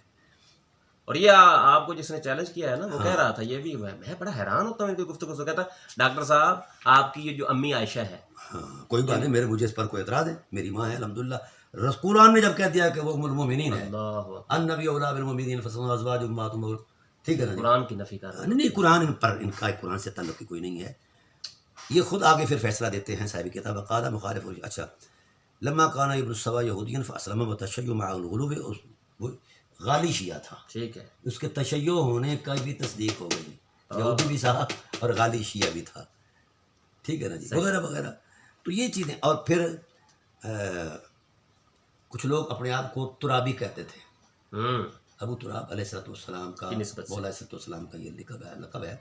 اور یہ آپ کو جس نے چیلنج کیا ہے نا، وہ کہہ رہا تھا، یہ بھی میں بڑا حیران ہوتا ہوں ان کی گفتگو سے. کہتا ڈاکٹر صاحب آپ کی یہ جو امی عائشہ ہے، ہاں کوئی بات نہیں، مجھے اس پر کوئی اعتراض ہے، میری ماں ہے الحمدللہ. قرآن نے جب کہہ دیا کہ وہ ام المومنین ہے، اللہ، النبی اولا بالمومنین فاصلوا ازواج امہاتہم، ٹھیک ہے نا جی؟ قرآن کی نفی کر رہا ہے. نہیں، قرآن ان پر، ان کا قرآن سے تعلق کی کوئی نہیں ہے. یہ خود آگے پھر فیصلہ دیتے ہیں صاحب کتاب. قال مخالف، اچھا، لما کان ابن السبا یہودین فاسلم وتشیع مع الغلو، وہ غالی شیعہ تھا، ٹھیک ہے. اس کے تشیع ہونے کا بھی تصدیق ہو گئی، یہودی بھی تھا اور غالی شیعہ بھی تھا، ٹھیک ہے نا جی، وغیرہ وغیرہ. تو یہ چیزیں. اور پھر کچھ لوگ اپنے آپ کو ترابی کہتے تھے. ابو تراب علیہ السلام کا، مولا علیہ السلام کا یہ لقب ہے،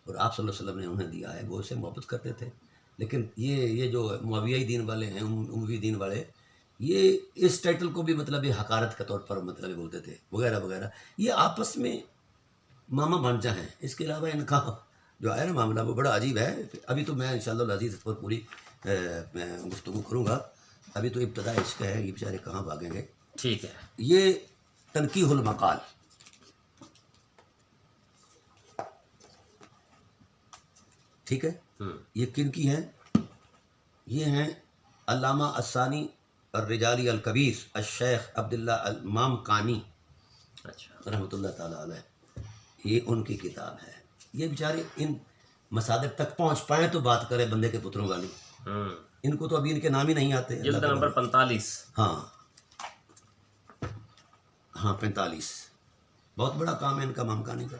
اور آپ صلی اللہ علیہ وسلم نے انہیں دیا ہے، وہ اسے محبت کرتے تھے. لیکن یہ جو معاویہ دین والے ہیں، اموی دین والے، یہ اس ٹائٹل کو بھی مطلب یہ حقارت کے طور پر مطلب بولتے تھے، وغیرہ وغیرہ. یہ آپس میں ماما بھانجا ہیں. اس کے علاوہ ان کا جو ہے نا معاملہ وہ بڑا عجیب ہے. ابھی تو میں انشاءاللہ العزیز اس پر پوری میں گفتگو کروں گا. ابھی تو ابتدا اس کا ہے، یہ بیچارے کہاں بھاگیں گے. ٹھیک ہے. یہ تنقیح المقال، ٹھیک ہے، یہ کن کی ہے؟ یہ ہیں علامہ الثانی الرجالی الکبیر الشیخ عبداللہ امام کانی رحمۃ اللہ تعالیٰ علیہ. یہ ان کی کتاب ہے. یہ بیچارے ان مصادر تک پہنچ پائیں تو بات کرے بندے کے پتروں والی. ان کو تو ابھی ان کے نام ہی نہیں آتے. جلد نمبر 45. ہاں 45. بہت بڑا کام ہے ان کا امام کانی کا.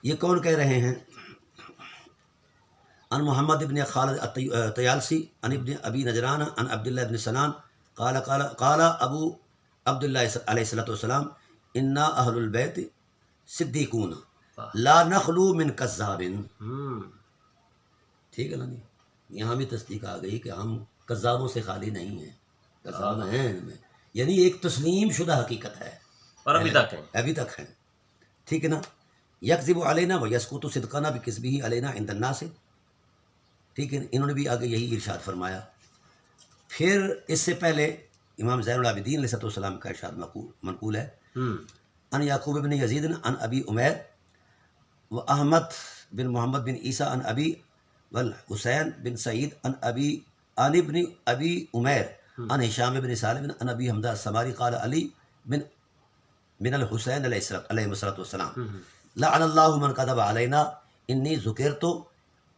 یہ کون کہہ رہے ہیں؟ ان محمد ابن خالد الطیالسی ان ابن ابی نجران ان عبداللہ ابن سنان قال ابو عبداللہ علیہ السلام انا اہل البیت صدیقون لا نخلو من کذاب. ٹھیک ہے نا جی، یہاں بھی تصدیق آ گئی کہ ہم کذابوں سے خالی نہیں ہیں. کذاب ہیں ان میں، یعنی ایک تسلیم شدہ حقیقت ہے، اور ابھی تک ہے. ٹھیک ہے نا. یکذب علینا ویسکت صدقنا بکذبہ علینا عند الناس. ٹھیک ہے، انہوں نے بھی آگے یہی ارشاد فرمایا. پھر اس سے پہلے امام زین العابدین علیہ السلام کا ارشاد منقول ہے. ان یعقوب بن یزید ان ابی عمیر و احمد بن محمد بن عیسیٰ ان ابی والحسین بن سعید ان ابن ابی عمیر ان ہشام بن سالم ان ابی حمزہ السماری قال علی بن الحسین علیہ السلام لعن اللہ من کذب علینا انی ذکرت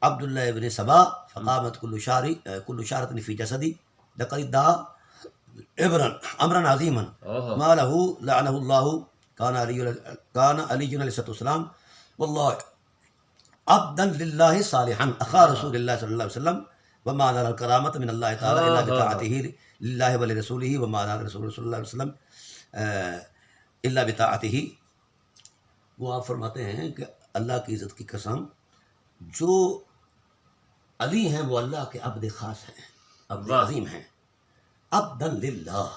عبداللہ ابن سبا فقامت کل شارت فی جسدی لقد ادعا امرا عظیما ما له لعنہ اللہ کان علی علیہ السلام واللہ عبدا للہ صالحا اخا رسول اللہ صلی اللہ علیہ وسلم وما نال الکرامت من اللہ تعالی الا بطاعته للہ ولرسولہ وما نال رسول صلی اللہ علیہ وسلم الا بطاعته. وہ آپ فرماتے ہیں کہ اللہ کی عزت کی قسم، جو علی ہیں وہ اللہ کے عبد خاص ہیں، عبد عظیم ہیں. عبدا للہ،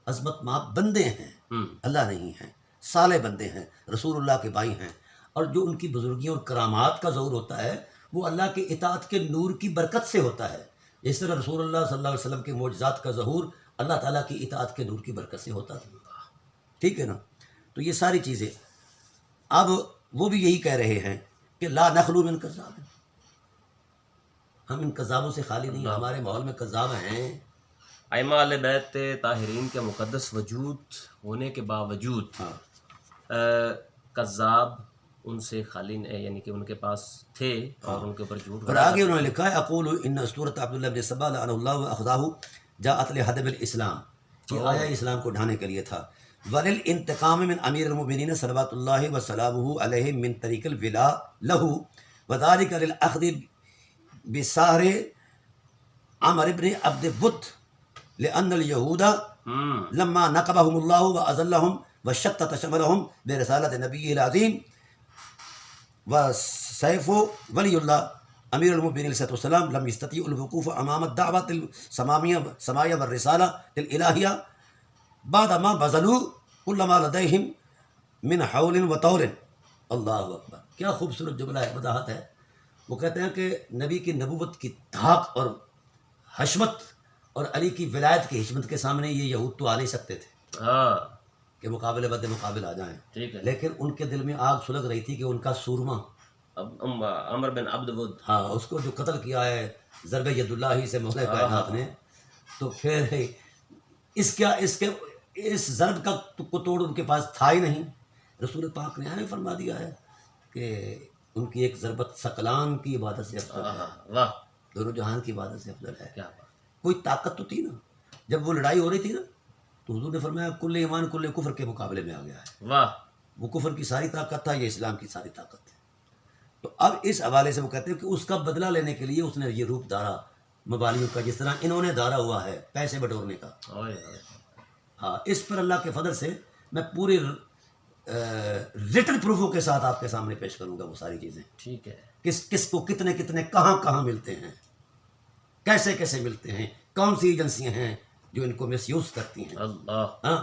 عظمت ماں بندے ہیں، اللہ نہیں ہیں، صالح بندے ہیں، رسول اللہ کے بھائی ہیں. اور جو ان کی بزرگیوں اور کرامات کا ظہور ہوتا ہے وہ اللہ کے اطاعت کے نور کی برکت سے ہوتا ہے. اس طرح رسول اللہ صلی اللہ علیہ وسلم کے معجزات کا ظہور اللہ تعالیٰ کی اطاعت کے نور کی برکت سے ہوتا تھا. ٹھیک ہے نا. تو یہ ساری چیزیں اب وہ بھی یہی کہہ رہے ہیں کہ لا نخلو من کذاب، ہم ان کذابوں سے خالی نہیں، ہمارے ماحول میں کذاب ہیں. ائمہ اہل بیت طاہرین کے مقدس وجود ہونے کے باوجود کذاب ان سے خالی، یعنی کہ ان کے پاس تھے اور ان کے اوپر جھوٹ. اور آگے انہوں نے لکھا ہے اقول ان اسطورۃ عبداللہ بن سبا لعنہ اللہ واخذاہ جاءت لہدم الاسلام، یہ آیا اسلام کو ڈھانے کے لیے تھا. وللانتقام من امیر المؤمنین صلوات اللہ وسلامہ علیہ من طریق الولا لہ وذلک للاخذ بسحر عمرو بن عبد بت لأن اليہود لما نقبهم اللہ واذلهم وشتت شملهم برسالۃ نبیہ العظیم وسیف ولی اللہ امیر المؤمنین علیہ السلام لم یستطیعوا الوقوف امام الدعوۃ السماویہ والرسالہ الالہیہ بعد ما بذلوا کل ما لدیہم من حول و طول. اللہ اکبر، کیا خوبصورت جملہ ہے، وضاحت ہے. وہ کہتے ہیں کہ نبی کی نبوت کی دھاک اور حشمت اور علی کی ولایت کی حشمت کے سامنے یہ یہود تو آ نہیں سکتے تھے ہاں کہ مقابلے بد مقابل آ جائیں، ٹھیک ہے. لیکن ان کے دل میں آگ سلگ رہی تھی کہ ان کا سورما، اب عمر بن عبد ود، ہاں اس کو جو قتل کیا ہے ضرب ید اللہ ہی سے مولا کائنات نے، تو پھر اس ضرب کا کو توڑ ان کے پاس تھا ہی نہیں. رسول پاک نے ہمیں فرما دیا ہے کہ ان کی ایک ضربت ثقلان کی عبادت سے افضل ہے، واہ دونوں جہان کی عبادت سے افضل ہے. کیا بات. کوئی طاقت تو تھی نا، جب وہ لڑائی ہو رہی تھی نا تو حضور نے فرمایا کل ایمان کل کفر کے مقابلے میں آ گیا ہے. واہ وہ کفر کی ساری طاقت تھا، یہ اسلام کی ساری طاقت ہے. تو اب اس حوالے سے وہ کہتے ہیں کہ اس کا بدلہ لینے کے لیے اس نے یہ روپ دھارا مبالیوں کا، جس طرح انہوں نے دھارا ہوا ہے پیسے بٹورنے کا. ہاں اس پر اللہ کے فضل سے میں پوری ریٹن پروفوں کے ساتھ آپ کے سامنے پیش کروں گا وہ ساری چیزیں، ٹھیک ہے. کس کس کو کتنے کتنے کہاں کہاں ملتے ہیں، کیسے کیسے ملتے ہیں، کون سی ایجنسیاں ہیں جو ان کو مس یوز کرتی ہیں. اللہ ہاں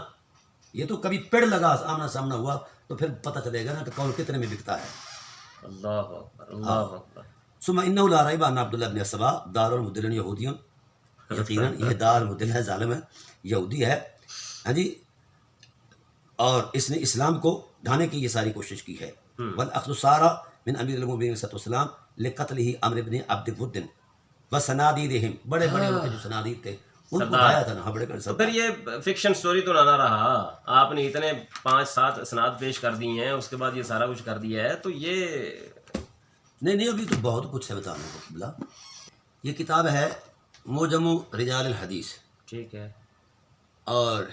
یہ تو کبھی پیڑ لگا آمنا سامنا ہوا تو پھر پتہ چلے گا نا کہ کون کتنے میں بکتا ہے. اللہ اکبر اللہ اکبر. ثم انه لا ریب ان عبداللہ بن سبا دار المدلن یہودی، یقیناً یہ دار المدلن ہے، ظالم ہے، یہودی ہے. ہاں جی، اور اس نے اسلام کو ڈھانے کی یہ ساری کوشش کی ہے. والاخذ سارا من امیر المؤمنین صلی اللہ علیہ وسلم لقتله عمرو بن عبد ود وسنادیدہم، بڑے بڑے ان کے جو سنادید تھے ان کو ڈھایا تھا نا. ہاں بڑے بڑے تو پھر یہ فکشن سٹوری تو نہ رہا، آپ نے اتنے 5-7 اسناد پیش کر دی ہیں، اس کے بعد یہ سارا کچھ کر دیا ہے، تو یہ نہیں ابھی تو بہت کچھ ہے بتانے کو. قبلہ یہ کتاب ہے موجم رجال الحدیث، ٹھیک ہے. اور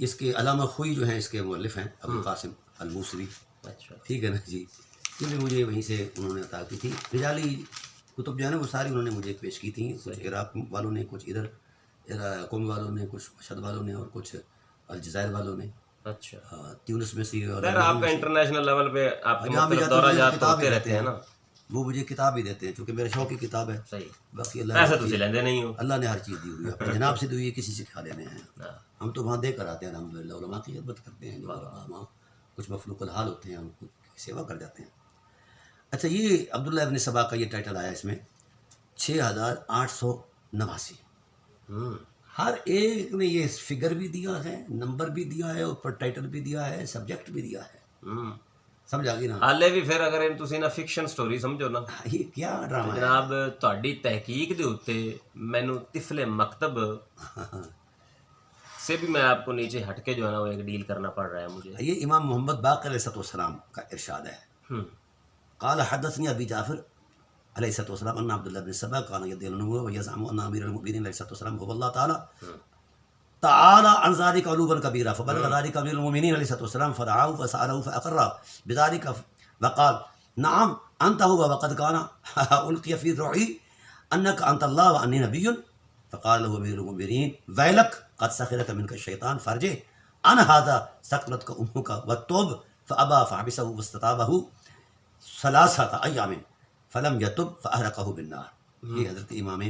اس کے علامہ خوئی جو ہیں اس کے مؤلف ہیں ابو قاسم الموصلی. اچھا ٹھیک ہے نا جی، کیونکہ مجھے وہیں سے انہوں نے عطا کی تھی. رجالی کتب جو ہے نا وہ ساری انہوں نے مجھے پیش کی تھیں، کچھ عراق والوں نے، کچھ ادھر قوم والوں نے، کچھ مشہد والوں نے، اور کچھ الجزائر والوں نے. اچھا تیونس میں سے. اور آپ کا انٹرنیشنل لیول پہ آپ کے مختلف دورہ جات ہوتے رہتے ہیں نا، وہ مجھے کتاب بھی دیتے ہیں چونکہ میرے شوق کی کتاب ہے. صحیح. باقی اللہ پیسے تو لیندے نہیں ہو، اللہ نے ہر چیز دی ہوئی ہے، اپنے جناب سے دی ہوئی ہے، کسی سے کھا لینے ہیں. ہم تو وہاں دے کر آتے ہیں الحمدللہ. علماء کی خدمت کرتے ہیں، جو کچھ مفلوق الحال ہوتے ہیں ہم کی سیوا کر جاتے ہیں. اچھا یہ عبداللہ ابن سبا کا یہ ٹائٹل آیا اس میں 6889. ہر ایک نے یہ فگر بھی دیا ہے، نمبر بھی دیا ہے، اوپر ٹائٹل بھی دیا ہے، سبجیکٹ بھی دیا ہے. سمجھا گی نا. ਹਾਲੇ ਵੀ ਫਿਰ ਅਗਰ ਇਹਨੂੰ ਤੁਸੀਂ ਨਾ ਫਿਕਸ਼ਨ ਸਟੋਰੀ ਸਮਝੋ ਨਾ, یہ کیا ڈرامہ ہے. جناب ਤੁਹਾਡੀ ਤਹਿਕੀਕ ਦੇ ਉੱਤੇ ਮੈਨੂੰ ਤਿਫਲੇ مکتب سے بھی میں آپ کو نیچے ہٹ کے جو ہے نا وہ ایک ڈیل کرنا پڑ رہا ہے مجھے. یہ امام محمد باقر علیہ السلام کا ارشاد ہے. قال حدثني ابی جعفر علیہ السلام ان عبداللہ بن سبا كان يدين ويزعم ان امير المؤمنين علیہ السلام هو الله تعالى عن ذلك علوا كبيرا فبلغ ذلك امير المؤمنين علیہ السلام فدعاه فسأله فأقر بذلك وقال نعم انت هو وقد كان القي في روعي انك انت الله واني نبي. فقال له امير المؤمنين ويلك قد سخرك منك الشيطان فارجع عن هذا ثقلتك امك وتوب. فابى فحبسه واستتابه 3 ايام فلم يتب فاحرقه بالنار. یہ حضرت امام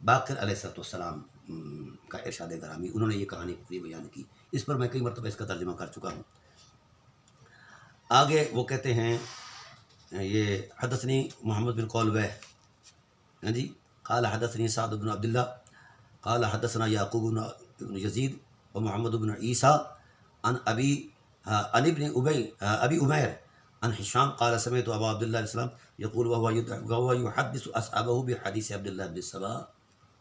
باقر علیہ السلام کا ارشاد گرامی، انہوں نے یہ کہانی پوری بیان کی. اس پر میں کئی مرتبہ اس کا ترجمہ کر چکا ہوں. آگے وہ کہتے ہیں یہ حدثنی محمد بن قولوہ، ہاں جی، قال حدثنی سعد بن عبداللہ قال حدثنا یعقوب بن یزید و محمد بن عیسیٰ عن ابن ابی عمیر عن حشام قال سمعت ابا عبداللہ علیہ السلام یقول وهو يحدث اصحابه بحدیث عبداللہ بن سبا.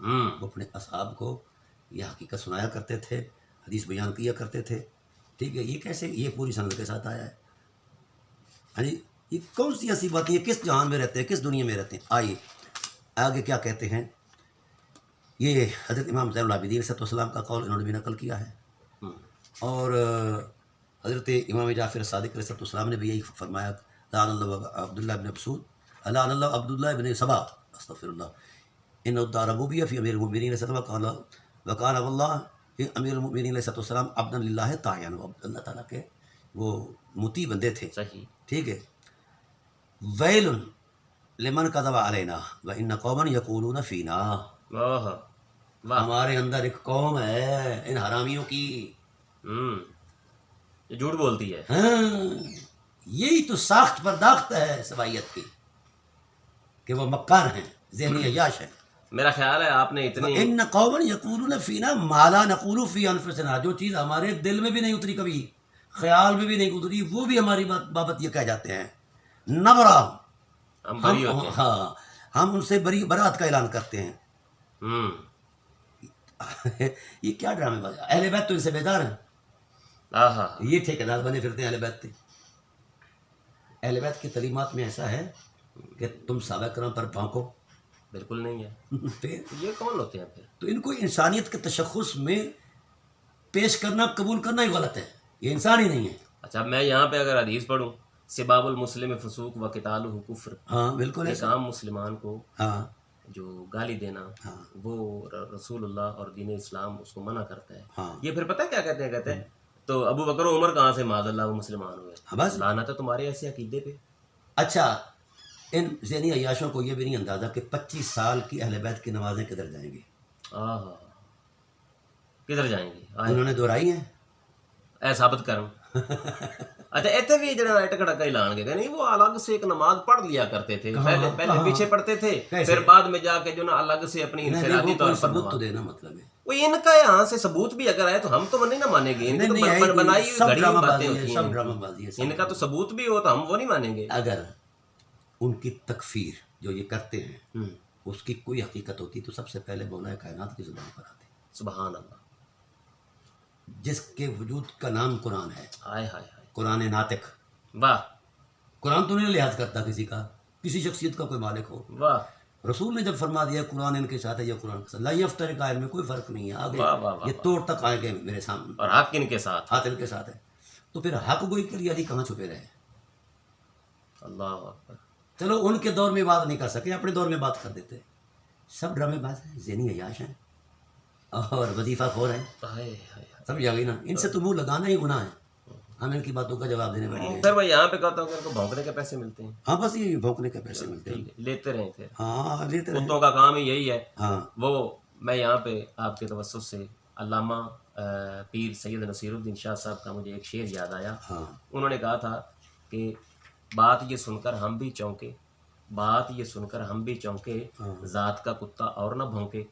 وہ اپنے اصحاب کو یہ حقیقت سنایا کرتے تھے، حدیث بیان کیا کرتے تھے. ٹھیک ہے، یہ کیسے، یہ پوری سند کے ساتھ آیا ہے. ہاں جی، یہ کون سی ایسی بات ہے، کس جہان میں رہتے ہیں، کس دنیا میں رہتے ہیں. آئیے آگے کیا کہتے ہیں. یہ حضرت امام زین العابدین علیہ السلام کا قول انہوں نے بھی نقل کیا ہے، اور حضرت امام جعفر صادق علیہ السلام نے بھی یہی فرمایا لعن اللہ عبداللہ بن مسعود لعن اللہ عبداللہ بن سبا استغفر اللہ ان ادعى ربوبیہ فی امیر المؤمنین علیہ السلام وکان واللہ امیر المؤمنین علیہ السلام عبدا للہ تعین، اللہ تعالیٰ کے وہ مطیع بندے تھے. صحیح. ٹھیک ہے. ویل لمن کذب علینا وان قوما یقولون فینا، واہ واہ، ہمارے اندر ایک قوم ہے ان حرامیوں کی، یہ جھوٹ بولتی ہے. ہاں یہی تو ساخت پرداخت ہے سبائیت کی کہ وہ مکار ہیں، ذہنی عیاش ہیں. میرا خیال ہے آپ نے اتنی ان قوما یقولون فینا ما لا نقول فی انفسنا، جو چیز ہمارے دل میں بھی نہیں اتری، کبھی خیال میں بھی نہیں اتری، وہ بھی ہماری بابت یہ کہہ جاتے ہیں نبرا، ہم بری ہوتے ہیں. ہاں ہم ان سے برات کا اعلان کرتے ہیں. ہوں، یہ کیا ڈرامے باز، اہل بیت تو ان سے بیدار ہیں، آہا، یہ ٹھیکیدار بنے پھرتے ہیں اہل بیت کے. اہل بیت کی تعلیمات میں ایسا ہے کہ تم صحابہ کرام پر بھونکو، بالکل نہیں ہے. پھر یہ کون ہوتے ہیں پھر؟ تو ان کو انسانیت کے تشخص میں پیش کرنا، قبول کرنا ہی غلط ہے، یہ انسان ہی نہیں ہے. اچھا میں یہاں پہ اگر حدیث پڑھوں سباب المسلم فسوق و قتالہ کفر، ہاں بالکل ایک ایسا. عام مسلمان کو ہاں جو گالی دینا ہاں وہ رسول اللہ اور دین اسلام اس کو منع کرتا ہے. ہاں یہ پھر پتہ ہے کیا کہتے ہیں؟ کہتے ہیں تو ابو بکر و عمر کہاں سے معاذ اللہ وہ مسلمان ہوئے؟ ہاں بس. لعنت ہے تمہارے ایسے عقیدے پہ. اچھا ان ذہنی عیاشوں کو یہ بھی نہیں اندازہ کہ 25 سال کی اہل بیت کی نمازیں کدھر جائیں گی. آہا، کدھر جائیں گے؟ انہوں نے دہرائی ہیں. اے ثابت کرن. اچھا اتنے بھی جڑا ایٹ کڑکا ہی لان گے کہ نہیں وہ الگ سے ایک نماز پڑھ لیا کرتے تھے، پہلے پیچھے پڑھتے تھے، پھر بعد میں جا کے جو نا الگ سے اپنی انفرادی طور پر ثبوت تو دینا مطلب ہے. وہ ان کا یہاں سے ثبوت بھی اگر آئے تو ہم تو نہیں نہ مانیں گے. ان کی تو بنائی ہوئی گھڑی ہوئی باتیں ہوتی سب ڈرامہ ہیں، بازی ہے. ان کا تو ثبوت بھی ہو تو ہم وہ نہیں مانیں گے. اگر ان کی تکفیر جو یہ کرتے ہیں ہوں، اس کی کوئی حقیقت ہوتی تو سب سے پہلے مولا کائنات کی زبان پر آتے، سبحان اللہ، جس کے وجود کا نام قرآن ہے. ہائے ہائے ہائے، قرآن ناطق. واہ قرآن تو نہیں لحاظ کرتا کسی کا، کسی شخصیت کا کوئی مالک ہو. واہ رسول نے جب فرما دیا قرآن ان کے ساتھ ہے، یہ قرآن کے ساتھ لا یفترق آئے میں کوئی فرق نہیں ہے. آگے واہ واہ واہ، یہ توڑ تک آئے گئے میرے سامنے، اور حق ان کے ساتھ. ہاتھ ان کے ساتھ ہے. تو پھر حق گوئی کے لیے علی کہاں چھپے رہے؟ اللہ اکبر. چلو ان کے دور میں بات نہیں کر سکے، اپنے دور میں بات کر دیتے. سب ڈرامے باز ہیں، ذہنی عیاش ہیں اور وظیفہ خور ہیں. ہائے ہائے ہائے. سمجھ آ گئی نا. ان سے تو منہ لگانا ہی گناہ ہے، ہم ان کی باتوں کا جواب دینے بیٹھ گئے. پھر میں یہاں پہ کہتا ہوں کہ ان کو بھونکنے کے پیسے ملتے ہیں. ہاں بس یہ بھونکنے کے پیسے ملتے ہیں. ٹھیک ہے، لیتے رہیں پھر. ہاں لیتے رہے. کتوں کا کام ہی یہی ہے. ہاں وہ میں یہاں پہ آپ کے توسط سے علامہ پیر سید نصیر الدین شاہ صاحب کا مجھے ایک شعر یاد آیا. ہاں انہوں نے کہا تھا کہ بات یہ سن کر ہم بھی چونکے، بات یہ سن کر ہم بھی چونکے، ذات کا کتا اور نہ بھونکے.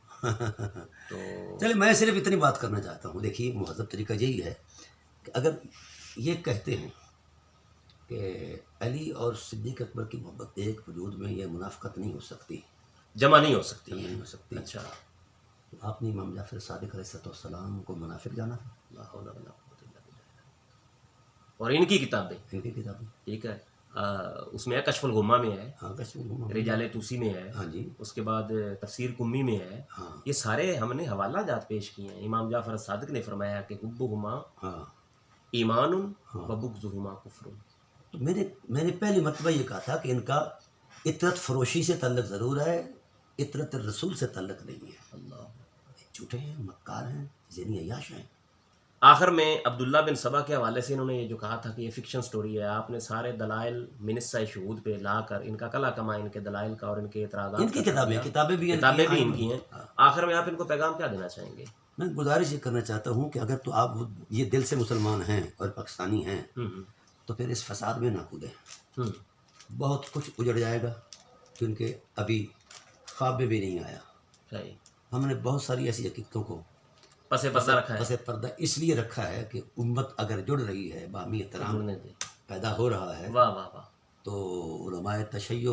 تو چلے میں صرف اتنی بات کرنا چاہتا ہوں. دیکھیے مہذب طریقہ یہی ہے کہ اگر یہ کہتے ہیں کہ علی اور صدیق اکبر کی محبت ایک وجود میں یہ منافقت نہیں ہو سکتی، جمع نہیں ہو سکتی. نہیں ہو سکتی. اچھا، تو آپ نے امام جعفر صادق علیہ السلام کو منافق جانا تھا. لا حول ولا قوة الا باللہ. اور ان کی کتابیں ان کی کتابیں ٹھیک ہے، اس میں ہے کشف الغمہ میں ہے، ہاں کشمیر رجال توسی میں ہے، ہاں جی اس کے بعد تفسیر کمی میں ہے. ہاں یہ سارے ہم نے حوالہ جات پیش کیے ہیں. امام جعفر صادق نے فرمایا کہ حبہما ہاں. ایمان و بغضہما کفر. تو میں نے پہلی مرتبہ یہ کہا تھا کہ ان کا اطرت فروشی سے تعلق ضرور ہے، اطرت رسول سے تعلق نہیں ہے. اللہ. جھوٹے ہیں، مکار ہیں، ذہنی عیاش ہیں. آخر میں عبداللہ بن سبا کے حوالے سے انہوں نے یہ جو کہا تھا کہ یہ فکشن سٹوری ہے، آپ نے سارے دلائل منصہ شہود پہ لا کر ان کا کلا کما، ان کے دلائل کا اور ان کے اعتراضات ان کی کتابیں بھی ان کی ہیں. آخر میں آپ ان کو پیغام کیا دینا چاہیں گے؟ میں گزارش یہ کرنا چاہتا ہوں کہ اگر تو آپ یہ دل سے مسلمان ہیں اور پاکستانی ہیں تو پھر اس فساد میں نہ کودیں. بہت کچھ اجڑ جائے گا کیونکہ ابھی خواب میں بھی نہیں آیا. صحیح. ہم نے بہت ساری ایسی حقیقتوں کو پس پردہ رکھا ہے. پس پردہ اس لیے رکھا ہے کہ امت اگر جڑ رہی ہے، باہمی احترام پیدا ہو رہا ہے، واہ واہ واہ. تو علماء تشیع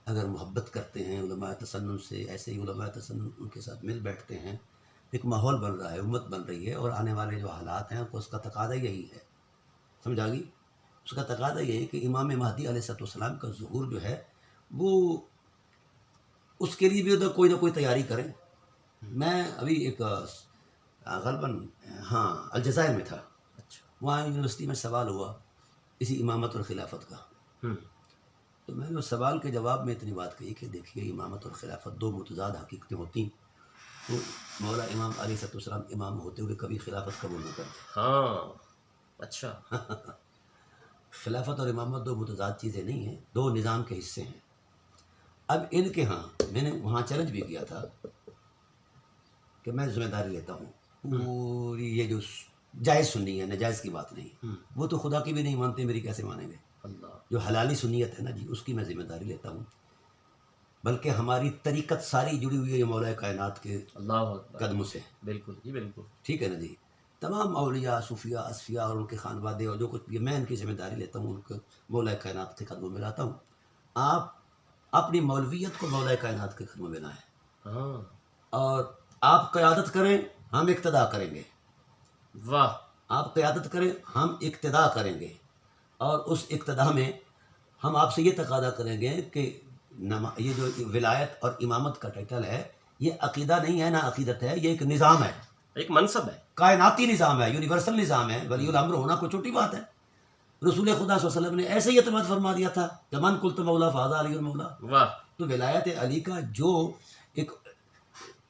اگر محبت کرتے ہیں علماء تسنن سے، ایسے ہی علماء تسنن ان کے ساتھ مل بیٹھتے ہیں، ایک ماحول بن رہا ہے، امت بن رہی ہے. اور آنے والے جو حالات ہیں اس کا تقاضا یہی ہے. سمجھ آ گئی؟ اس کا تقاضا یہ ہے کہ امام مہدی علیہ السلام کا ظہور جو ہے وہ اس کے لیے بھی ادھر کوئی نہ کوئی تیاری کریں. میں ابھی ایک غالباً الجزائر میں تھا. اچھا. وہاں یونیورسٹی میں سوال ہوا اسی امامت اور خلافت کا. تو میں نے اس سوال کے جواب میں اتنی بات کہی کہ دیکھیے امامت اور خلافت دو متضاد حقیقتیں ہوتی. تو مولا امام علیہ السلام امام ہوتے ہوئے کبھی خلافت قبول نہ کرتے. ہاں اچھا. خلافت اور امامت دو متضاد چیزیں نہیں ہیں، دو نظام کے حصے ہیں. اب ان کے ہاں میں نے وہاں چیلنج بھی کیا تھا کہ میں ذمہ داری لیتا ہوں پوری یہ جو جائز سنی ہے ناجائز کی بات نہیں، وہ تو خدا کی بھی نہیں مانتے، میری کیسے مانیں گے؟ اللہ جو حلالی سنیت ہے نا جی، اس کی میں ذمہ داری لیتا ہوں، بلکہ ہماری طریقت ساری جڑی ہوئی ہے یہ مولا کائنات کے اللہ اکبر، قدموں سے، بالکل جی بالکل، ٹھیک ہے نا جی؟ تمام اولیاء صوفیاء اصفیاء اور ان کے خانوادے اور جو کچھ بھی ہے، میں ان کی ذمہ داری لیتا ہوں، ان کو مولا کائنات کے قدموں میں لاتا ہوں۔ آپ اپنی مولویت کو مولا کائنات کے قدموں میں لائیں ہاں اور آپ قیادت کریں، ہم اقتدا کریں گے، واہ، آپ قیادت کریں ہم اقتدا کریں گے، اور اس اقتدا میں ہم آپ سے یہ تقاضا کریں گے کہ یہ جو ولایت اور امامت کا ٹائٹل ہے یہ عقیدہ نہیں ہے، نہ عقیدت ہے، یہ ایک نظام ہے، ایک منصب ہے، کائناتی نظام ہے، یونیورسل نظام ہے، ولی الامر ہونا کوئی چھوٹی بات ہے۔ رسول خدا صلی اللہ علیہ وسلم نے ایسے ہی اعتماد فرما دیا تھا کہ من قلت مولا فہذا علی المولا، واہ، تو ولایت علی کا جو ایک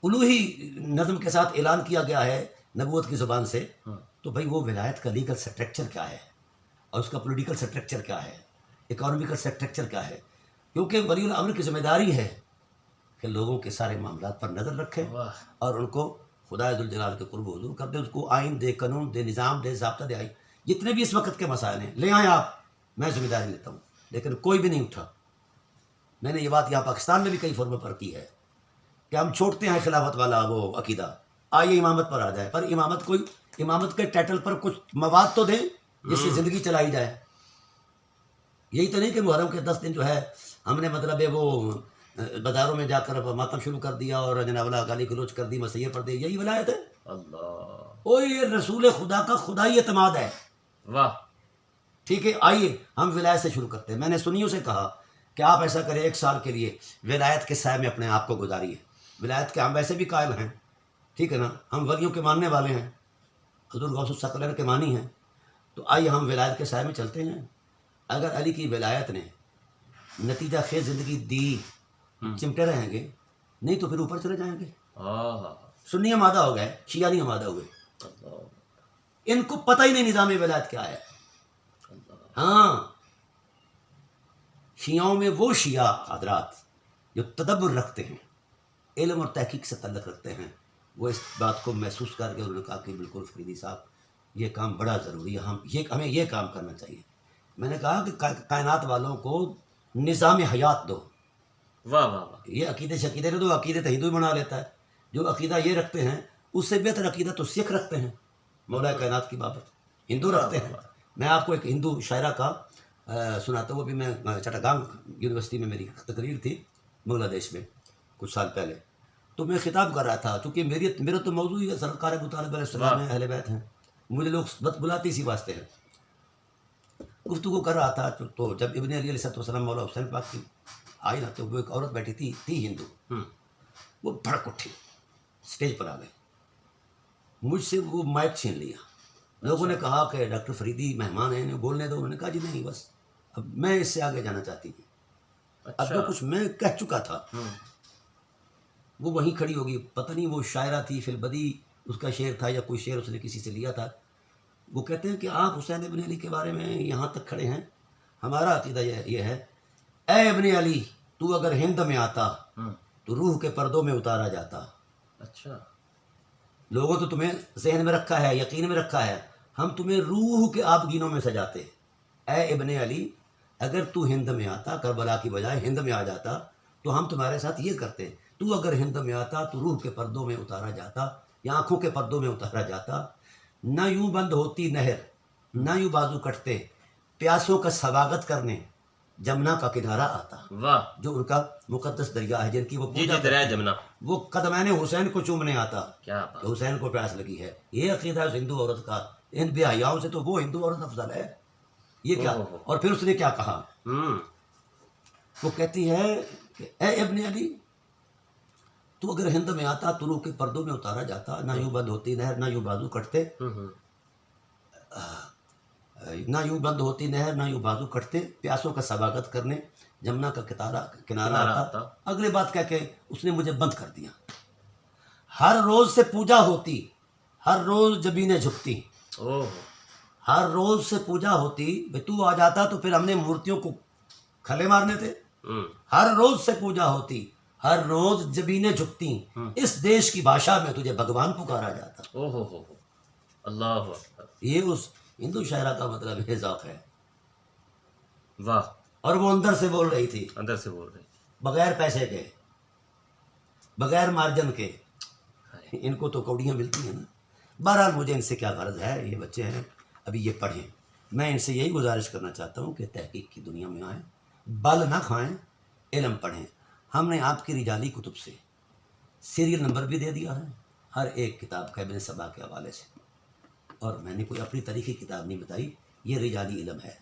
الوہی نظم کے ساتھ اعلان کیا گیا ہے نبوت کی زبان سے، تو بھائی وہ ولایت کا لیگل سٹرکچر کیا ہے اور اس کا پولیٹیکل سٹرکچر کیا ہے، اکانومیکل سٹرکچر کیا ہے، کیونکہ ولی الامر کی ذمہ داری ہے کہ لوگوں کے سارے معاملات پر نظر رکھے واہ، اور ان کو خدا ذوالجلال کے قرب حضور کر دے، اس کو آئین دے، قانون دے، نظام دے، ضابطہ دے، آئی جتنے بھی اس وقت کے مسائل ہیں لے آئیں آپ، میں ذمہ داری لیتا ہوں، لیکن کوئی بھی نہیں اٹھا۔ میں نے یہ بات یہاں پاکستان میں بھی کئی فورموں پر کی ہے کہ ہم چھوڑتے ہیں خلافت والا وہ عقیدہ، آئیے امامت پر آ جائے، پر امامت کے ٹائٹل پر کچھ مواد تو دیں جس سے زندگی چلائی جائے۔ یہی تو نہیں کہ محرم کے 10 دن جو ہے ہم نے مطلب ہے وہ بازاروں میں جا کر ماتم شروع کر دیا اور جناب اللہ گالی گلوچ کر دی، مسیح پر دے، یہی ولایت ہے؟ اللہ، او یہ رسول خدا کا خدائی اعتماد ہے، واہ، ٹھیک ہے؟ آئیے ہم ولایت سے شروع کرتے ہیں۔ میں نے سنیوں سے کہا کہ آپ ایسا کریں 1 سال کے لیے ولایت کے سائے میں اپنے آپ کو گزاریے، ولایت کے ہم ویسے بھی قائل ہیں، ٹھیک ہے نا، ہم ولیوں کے ماننے والے ہیں، حضور غوث الثقلین کے مانی ہیں، تو آئیے ہم ولایت کے سائے میں چلتے ہیں۔ اگر علی کی ولایت نے نتیجہ خیز زندگی دی، چمٹے رہیں گے، نہیں تو پھر اوپر چلے جائیں گے۔ سنی آمادہ ہو گئے، شیعہ نہیں آمادہ ہوئے، ان کو پتہ ہی نہیں نظام ولایت کیا ہے۔ ہاں، شیعوں میں وہ شیعہ حضرات جو تدبر رکھتے ہیں، علم اور تحقیق سے تعلق رکھتے ہیں، وہ اس بات کو محسوس کر کے انہوں نے کہا کہ بالکل فریدی صاحب یہ کام بڑا ضروری ہے، ہمیں یہ کام کرنا چاہیے۔ میں نے کہا کہ کائنات والوں کو نظام حیات دو، واہ واہ واہ، یہ عقیدے شقیدے نے، تو عقیدے تو ہندو ہی بنا لیتا ہے، جو عقیدہ یہ رکھتے ہیں اس سے بہتر عقیدہ تو سکھ رکھتے ہیں مولا کائنات کی بابت، ہندو رکھتے ہیں۔ میں آپ کو ایک ہندو شاعرہ کا سناتا ہوں، ابھی میں چٹاگانگ یونیورسٹی میں میری تقریر تھی بنگلہ دیش میں کچھ سال پہلے، تو میں خطاب کر رہا تھا، چونکہ میرا تو موضوع ہی سرکار ابو طالب علیہ السلام ہے، اہل بیت ہیں، مجھے لوگ بلاتے اسی واسطے ہیں۔ گفتگو کر رہا تھا تو جب ابن علی علیہ السلام مولا حسین پاک کی آئی نا، تو وہ ایک عورت بیٹھی تھی ہندو، وہ بھڑک اٹھی، اسٹیج پر آ گئی، مجھ سے وہ مائک چھین لیا۔ لوگوں نے کہا کہ ڈاکٹر فریدی مہمان ہیں، انہیں بولنے دو، انہوں نے کہا جی نہیں، بس اب میں اس سے آگے جانا چاہتی ہوں، اب جو کچھ میں کہہ چکا تھا وہ وہیں کھڑی ہوگی۔ پتہ نہیں وہ شاعرہ تھی، فی البدی اس کا شعر تھا یا کوئی شعر اس نے کسی سے لیا تھا۔ وہ کہتے ہیں کہ آپ حسین ابن علی کے بارے میں یہاں تک کھڑے ہیں، ہمارا عقیدہ یہ ہے، اے ابن علی تو اگر ہند میں آتا تو روح کے پردوں میں اتارا جاتا۔ اچھا، لوگوں تو تمہیں ذہن میں رکھا ہے، یقین میں رکھا ہے، ہم تمہیں روح کے آبگینوں میں سجاتے۔ اے ابن علی اگر تو ہند میں آتا، کربلا کی بجائے ہند میں آ جاتا تو ہم تمہارے ساتھ یہ کرتے، تو اگر ہند میں آتا تو روح کے پردوں میں اتارا جاتا یا آنکھوں کے پردوں میں اتارا جاتا، نہ یوں بند ہوتی نہر، نہ یوں بازو کٹتے، پیاسوں کا سواگت کرنے جمنا کا کنارہ آتا۔ واہ، جو ان کا مقدس دریا ہے، جن کی وہ جی پوجا جی، دریا جمنا، وہ قدمین حسین کو چومنے آتا کیا بات، کہ حسین کو پیاس لگی ہے۔ یہ عقیدہ ہے اس ہندو عورت کا، ان بے حیاؤں سے تو وہ ہندو عورت افضل ہے۔ یہ کیا؟ اور پھر اس نے کیا کہا؟ وہ کہتی ہے کہ اے ابن علی تو اگر ہند میں آتا تو روح کے پردوں میں اتارا جاتا، نہ یوں بند ہوتی نہر، نہ یوں بازو کٹتے، نہ یوں بند ہوتی نہر، نہ یوں بازو کٹتے، پیاسوں کا سواگت کرنے جمنا کا کنارہ آتا۔ اگلی بات کہہ کے اس نے مجھے بند کر دیا۔ ہر روز سے پوجا ہوتی، ہر روز جبینیں جھکتی، ہر روز سے پوجا ہوتی، تو آ جاتا تو پھر ہم نے مورتیوں کو کھلے مارنے تھے، ہر روز سے پوجا ہوتی، ہر روز زمینیں جھکتی، اس دیش کی بھاشا میں تجھے بھگوان پکارا جاتا. او ہو اللہ اکبر. یہ اس ہندو شاعرہ کا مطلب ہے، ذوق ہے. واہ. اور وہ اندر سے بول رہی تھی، اندر سے بول رہے. بغیر پیسے کے، بغیر مارجن کے. ان کو تو کوڑیاں ملتی ہیں نا. بہرحال مجھے ان سے کیا غرض ہے، یہ بچے ہیں ابھی، یہ پڑھیں. میں ان سے یہی گزارش کرنا چاہتا ہوں کہ تحقیق کی دنیا میں آئیں، بل نہ کھائیں، علم پڑھیں. ہم نے آپ کی رجالی کتب سے سیریل نمبر بھی دے دیا ہے ہر ایک کتاب کا ابن سبا کے حوالے سے، اور میں نے کوئی اپنی تاریخی کتاب نہیں بتائی، یہ رجالی علم ہے.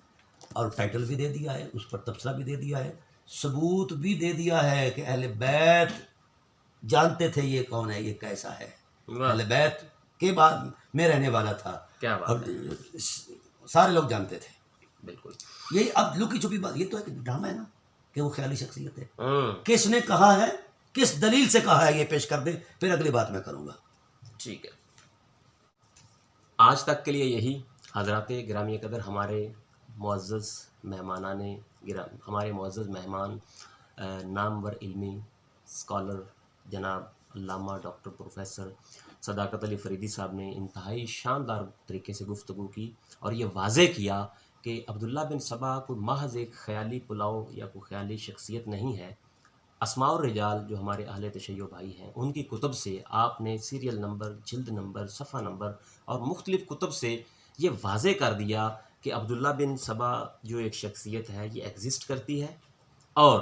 اور ٹائٹل بھی دے دیا ہے، اس پر تبصرہ بھی دے دیا ہے، ثبوت بھی دے دیا ہے کہ اہل بیت جانتے تھے یہ کون ہے، یہ کیسا ہے. اہل بیت کے بعد میں رہنے والا تھا، کیا بات اور ہے. سارے لوگ جانتے تھے. بالکل. یہی اب لکی چھپی بات، یہ تو ایک ڈرامہ ہے نا کہ وہ خیالی شخصیت ہے. کس نے کہا ہے، کس دلیل سے کہا ہے، یہ پیش کر دیں، پھر اگلی بات میں کروں گا. ٹھیک ہے. آج تک کے لیے یہی. حضرات گرامی قدر، ہمارے معزز مہمانان گرام، ہمارے معزز مہمان نامور علمی اسکالر جناب علامہ ڈاکٹر پروفیسر صداقت علی فریدی صاحب نے انتہائی شاندار طریقے سے گفتگو کی اور یہ واضح کیا کہ عبداللہ بن سبا کوئی محض ایک خیالی پلاؤ یا کوئی خیالی شخصیت نہیں ہے. اسماء الرجال جو ہمارے اہل تشیع بھائی ہیں، ان کی کتب سے آپ نے سیریل نمبر، جلد نمبر، صفحہ نمبر اور مختلف کتب سے یہ واضح کر دیا کہ عبداللہ بن سبا جو ایک شخصیت ہے یہ ایگزسٹ کرتی ہے، اور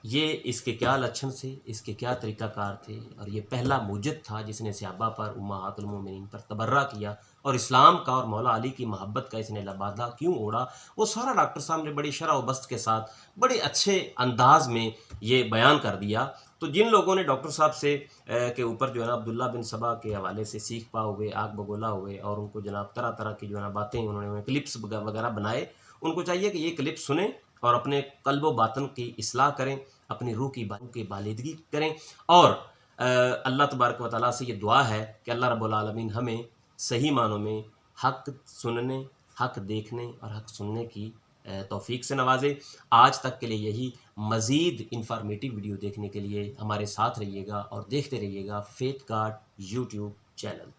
یہ اس کے کیا لچھن سے، اس کے کیا طریقہ کار تھے، اور یہ پہلا موجد تھا جس نے صحابہ پر، امہات المومنین پر تبرہ کیا، اور اسلام کا اور مولا علی کی محبت کا اس نے لبادہ کیوں اوڑا. وہ سارا ڈاکٹر صاحب نے بڑی شرح و بست کے ساتھ بڑے اچھے انداز میں یہ بیان کر دیا. تو جن لوگوں نے ڈاکٹر صاحب سے کے اوپر جو ہے نا عبداللہ بن سبا کے حوالے سے سیکھ پا ہوئے، آگ بگولا ہوئے، اور ان کو جناب طرح طرح کی جو ہے نا باتیں انہوں نے کلپس وغیرہ بنائے، ان کو چاہیے کہ یہ کلپ سنیں اور اپنے قلب و باطن کی اصلاح کریں، اپنی روح کی بالیدگی کریں. اور اللہ تبارک و تعالیٰ سے یہ دعا ہے کہ اللہ رب العالمین ہمیں صحیح معنوں میں حق سننے، حق دیکھنے اور حق سننے کی توفیق سے نوازے. آج تک کے لیے یہی. مزید انفارمیٹیو ویڈیو دیکھنے کے لیے ہمارے ساتھ رہیے گا اور دیکھتے رہیے گا فیتھ گارڈ یوٹیوب چینل.